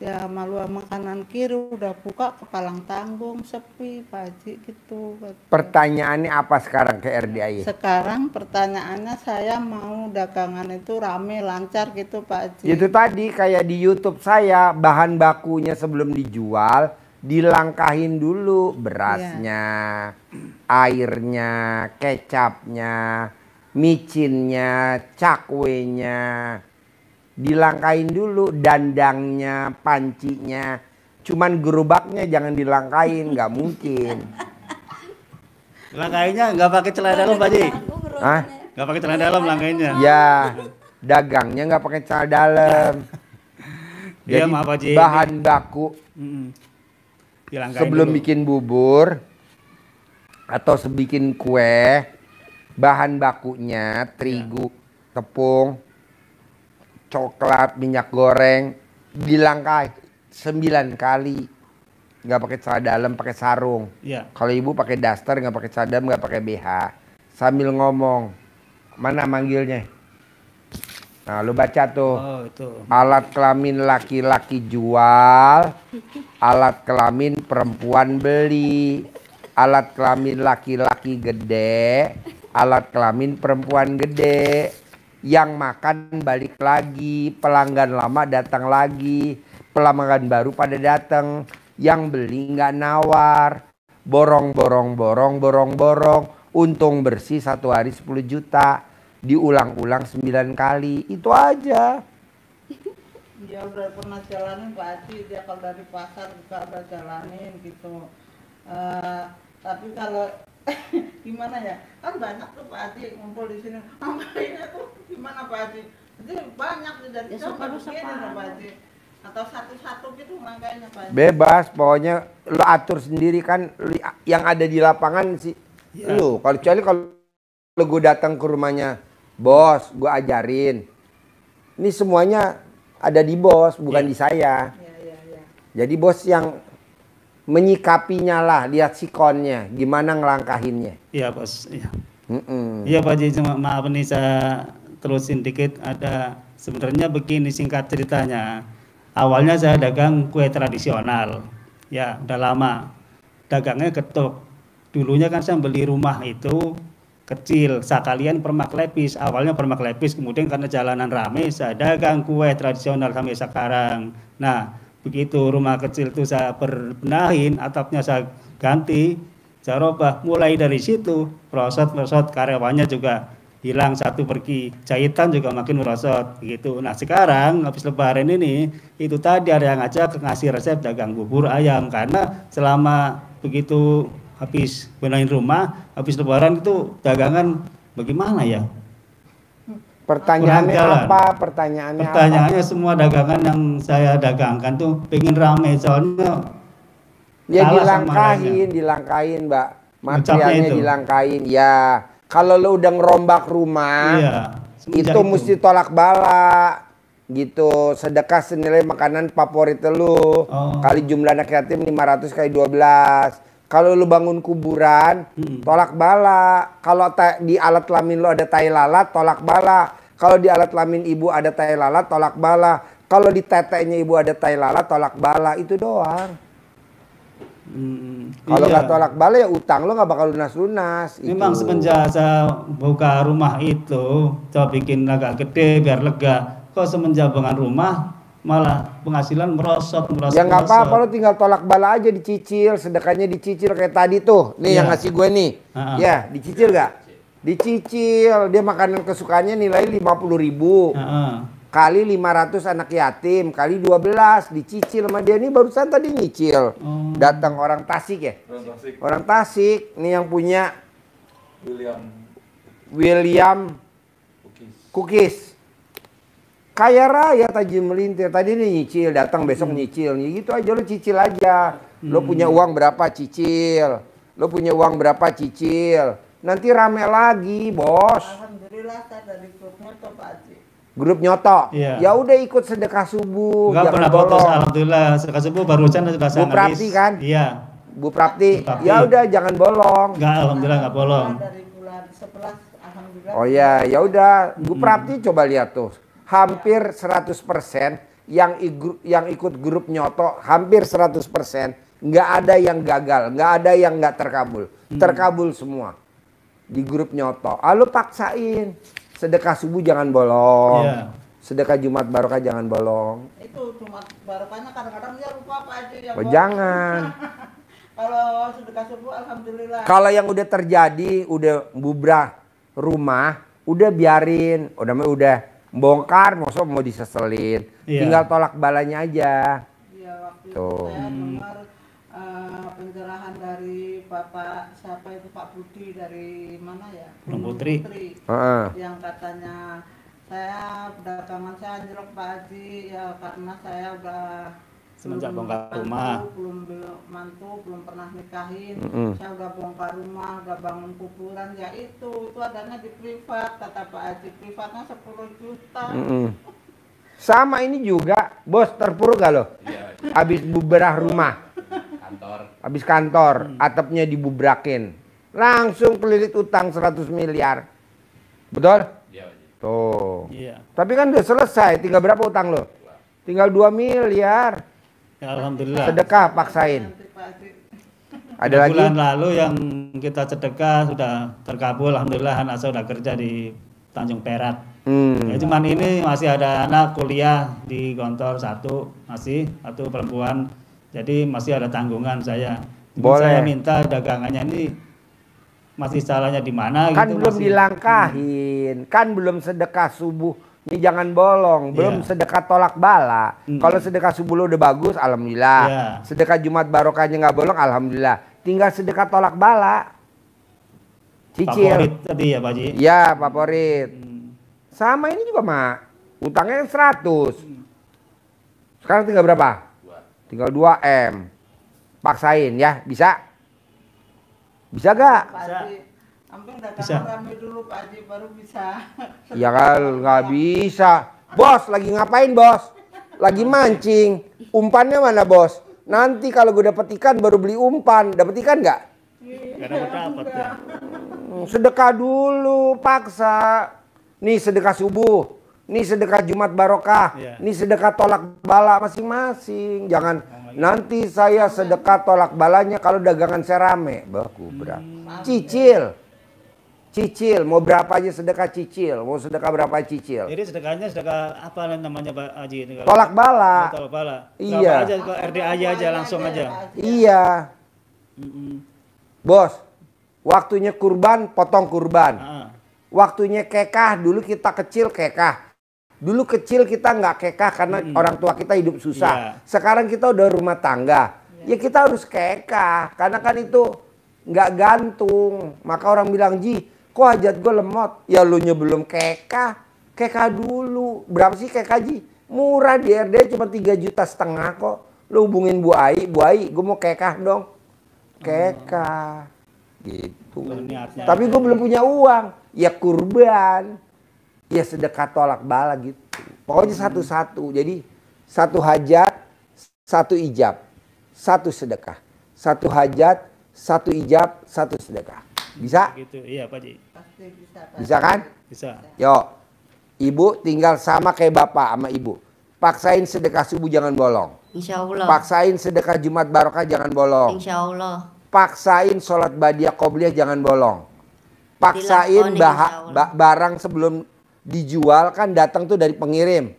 ya malu sama kanan kiri udah buka, kepalang tanggung sepi Pak Haji gitu. Pertanyaannya apa sekarang ke RDAY? Sekarang pertanyaannya saya mau dagangan itu rame lancar gitu Pak Haji. Itu tadi kayak di YouTube saya, bahan bakunya sebelum dijual dilangkahin dulu, berasnya, airnya, kecapnya, micinnya, cakwenya, dilangkahin dulu, dandangnya, pancinya. Cuman gerobaknya jangan dilangkahin, nggak mungkin. Langkahinnya nggak pakai celana dalam Pak Haji? Hah? Nggak pakai celana dalam langkahinnya? Ya, dagangnya nggak pakai celana dalam. Jadi Iya, maaf Haji. bahan baku sebelum dulu. bikin bubur atau sebikin kue, bahan bakunya terigu, tepung, coklat, minyak goreng, dilangkai 9 kali. Nggak pakai celana dalam, pakai sarung. Iya. Kalau ibu pakai daster, nggak pakai celana dalam, nggak pakai BH. Sambil ngomong, mana manggilnya? Nah, lu baca tuh. Oh, itu. Alat kelamin laki-laki jual, alat kelamin perempuan beli. Alat kelamin laki-laki gede, alat kelamin perempuan gede. Yang makan balik lagi, pelanggan lama datang lagi, pelanggan baru pada datang. Yang beli nggak nawar, borong, untung bersih 1 hari 10 juta. Diulang-ulang 9 kali, itu aja. Dia udah pernah jalanin Pak Haji, dia kalau dari pasar juga udah jalanin gitu. Tapi kalau gimana ya, kan banyak tuh Pak Haji ngumpul di sini. Angkanya tuh gimana Pak Haji? Jadi banyak dari coba begini Pak Haji. Atau satu-satu gitu makanya Pak Haji. Bebas, pokoknya lu atur sendiri kan, yang ada di lapangan sih. Ya. Lu, kecuali kalau gue datang ke rumahnya, bos, gue ajarin. Ini semuanya ada di bos, bukan di saya. Jadi bos yang menyikapinya lah, lihat sikonnya, gimana ngelangkahinnya. Iya bos. Iya. Iya Pak Haji, cuma maaf nih saya terusin dikit. Ada sebenarnya begini singkat ceritanya. Awalnya saya dagang kue tradisional. Ya udah lama. Dagangnya ketuk. Dulunya kan saya beli rumah itu kecil, sekalian permak lepis. Awalnya permak lepis, kemudian karena jalanan rame, saya dagang kue tradisional sampai sekarang. Nah, begitu rumah kecil itu saya berbenahin, atapnya saya ganti, saya robah. Mulai dari situ, prosot karyawannya juga hilang, satu pergi, jahitan juga makin merosot gitu. Nah sekarang habis lebaran ini itu tadi ada yang ngajak ngasih resep dagang bubur ayam, karena selama begitu habis benahin rumah, habis lebaran itu dagangan bagaimana ya? Pertanyaannya Kurang jalan. apa? Pertanyaannya Semua dagangan yang saya dagangkan tuh pengen rame, soalnya ya kalah sama dilangkain, Mbak. Ucapnya Materialnya itu. dilangkain. Ya, kalau lo udah ngerombak rumah, Iya, semenjak itu mesti tolak bala. Gitu, sedekah senilai makanan favorit lu. Kali jumlah anak yatim 500 kali 12. Kalau lu bangun kuburan, tolak bala. Kalau di alat kelamin lu ada tai lalat, tolak bala. Kalau di alat kelamin ibu ada tai lalat, tolak bala. Kalau di teteknya ibu ada tai lalat, tolak bala. Itu doang. Kalau iya. nggak tolak bala ya utang lu nggak bakal lunas-lunas. Memang itu. semenjak saya buka rumah itu, saya bikin agak gede biar lega. Kok semenjak bangun rumah malah penghasilan merosot. Ya nggak apa-apa, lo tinggal tolak bala aja, dicicil, sedekahnya dicicil kayak tadi tuh. Nih yang ngasih gue nih. Ya, dicicil gak? Dicicil, dia makanan kesukaannya nilai 50.000. Kali 500 anak yatim, kali 12 dicicil sama dia. Nih barusan tadi nyicil. Datang orang Tasik ya? Orang Tasik. Nih yang punya William Cookies. Kaya raya Tajim melintir. Tadi nih nyicil, datang besok nyicil. Gitu aja, lo cicil aja. Lo punya uang berapa cicil. Lo punya uang berapa cicil. Nanti rame lagi, Bos. Alhamdulillah saya dari grupnya tuh Pak Haji. Grup nyoto. Iya. Ya udah ikut sedekah subuh. Enggak jangan pernah putus, bolong. alhamdulillah. Sedekah subuh barusan sudah saya Bu Prapti kan? Iya. Bu Prapti. Prapti. Ya udah jangan bolong. Enggak, alhamdulillah enggak bolong. Dari bulan 11 alhamdulillah. Oh ya, ya udah. Bu Prapti coba lihat tuh. Hampir 100% yang ikut grup nyoto hampir 100%. Nggak ada yang gagal, nggak ada yang nggak terkabul. Terkabul semua di grup nyoto. Lu paksain. Sedekah subuh jangan bolong. Iya. Sedekah Jumat Barokah jangan bolong. Itu cuma barokahnya kadang-kadang dia lupa Pak Haji ya. Oh, jangan. Kalau sedekah subuh alhamdulillah. Kalau yang udah terjadi, udah bubrah rumah, udah biarin. Udah bongkar, maksud mau diseselin. Iya. Tinggal tolak balanya aja. Iya, waktu Tuh. itu saya dengar pencerahan dari Bapak siapa itu Pak Budi dari mana ya? Gunung Putri. Heeh. Yang katanya saya dagangan saya anjlok Pak Haji ya karena saya udah Semenjak belum bongkar mantu, rumah. belum pernah nikahin. Saya udah bongkar rumah, udah bangun kuburan ya itu adanya di privat kata Pak Haji, privatnya 10 juta. Sama ini juga, Bos, terpuruk gak lo? Habis bubrah rumah. Habis kantor, atapnya dibubrakin. Langsung kelilit utang 100 miliar. Betul? Tuh. Iya. Tapi kan udah selesai, tinggal berapa utang lo? Tinggal 2 miliar. Ya, alhamdulillah. Sedekah paksain. Ada lagi? Bulan lalu yang kita sedekah sudah terkabul, alhamdulillah anak saya sudah kerja di Tanjung Perak. Ya, cuman ini masih ada anak kuliah di kantor satu perempuan. Jadi masih ada tanggungan saya. Jadi Boleh. saya minta dagangannya ini masih salahnya di mana Kan gitu. belum dilangkahin, kan belum sedekah subuh. Ini jangan bolong, belum Iya. sedekah tolak bala. Kalau sedekah subuh lo udah bagus, alhamdulillah. Iya. Sedekah Jumat barokahnya nggak bolong, alhamdulillah. Tinggal sedekah tolak bala. Cicil. Favorit tadi ya Pak Haji. Iya, favorit. Sama ini juga, Mak. Utangnya 100. Sekarang tinggal berapa? Tinggal 2 M. Paksain ya, bisa? Bisa gak? Pak Haji, hampir Bisa. dagangan rame dulu Pak Haji baru bisa. Ya kan nggak bisa. Bos lagi ngapain, Bos? Lagi mancing. Umpannya mana, Bos? Nanti kalau gue dapet ikan baru beli umpan. Dapet ikan nggak? Gak dapat ya. Sedekah dulu, paksa. Nih sedekah subuh. Nih sedekah Jumat barokah. Iya. Nih sedekah tolak bala masing-masing. Jangan nanti saya sedekah tolak balanya kalau dagangan saya rame. Baku berat. Cicil. Cicil, mau berapa aja sedekah cicil, mau sedekah berapa cicil. Jadi sedekahnya sedekah apa namanya Pak Haji? Ini kalau- Tolak bala. Oh, tolak bala. Iya. Berapa aja ke RDAY aja langsung aja. Iya. Bos, waktunya kurban, potong kurban. Waktunya kekah, dulu kita kecil kekah. Dulu kecil kita nggak kekah karena orang tua kita hidup susah. Sekarang kita udah rumah tangga. Ya kita harus kekah. Karena kan itu nggak gantung. Maka orang bilang, Ji, kok hajat gue lemot? Ya lu nya belum kekah. Kekah dulu. Berapa sih kekah, Ji? Murah di RD cuma 3,5 juta kok. Lu hubungin Bu Ai, gue mau kekah dong. Kekah. Gitu. Tapi gue belum punya uang. Ya kurban. Ya sedekah tolak bala gitu. Pokoknya satu-satu. Jadi satu hajat, satu ijab. Satu sedekah. Satu hajat, satu ijab, satu sedekah. Bisa? Gitu. Iya, Pak Ji. Pasti bisa, Pak. Bisa kan? Bisa. Yuk. Ibu tinggal sama kayak bapak sama ibu. Paksain sedekah subuh jangan bolong. Insya Allah. Paksain sedekah Jumat Barokah jangan bolong. Insya Allah. Paksain sholat badiah qobliyah jangan bolong. Paksain barang sebelum dijual kan datang tuh dari pengirim.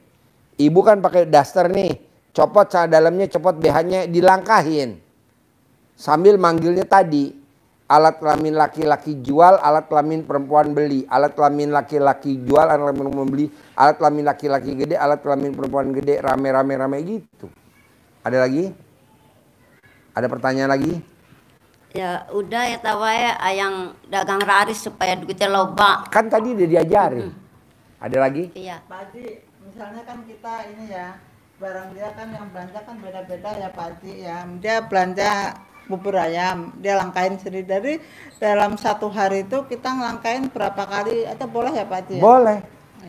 Ibu kan pakai daster nih. Copot celana dalamnya, copot BH-nya, dilangkahin. Sambil manggilnya tadi. Alat kelamin laki-laki jual, alat kelamin perempuan beli. Alat kelamin laki-laki jual, alat kelamin perempuan beli. Alat kelamin laki-laki gede, alat kelamin perempuan gede. Rame-rame gitu. Ada lagi? Ada pertanyaan lagi? Ya udah ya tawa ya yang dagang raris supaya duitnya loba. Kan tadi udah diajarin. Ada lagi? Iya. Pak Haji, misalnya kan kita ini ya, barang dia kan yang belanja kan beda-beda ya Pak Haji ya. Dia belanja bubur ayam, dia langkain sendiri. Dari dalam satu hari itu kita ngelangkain berapa kali atau boleh ya Pak Haji? Ya? Boleh.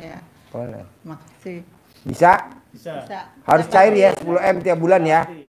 Ya. Boleh. Makasih. Bisa? Bisa. Bisa. Harus cair ya 10 M tiap bulan ya.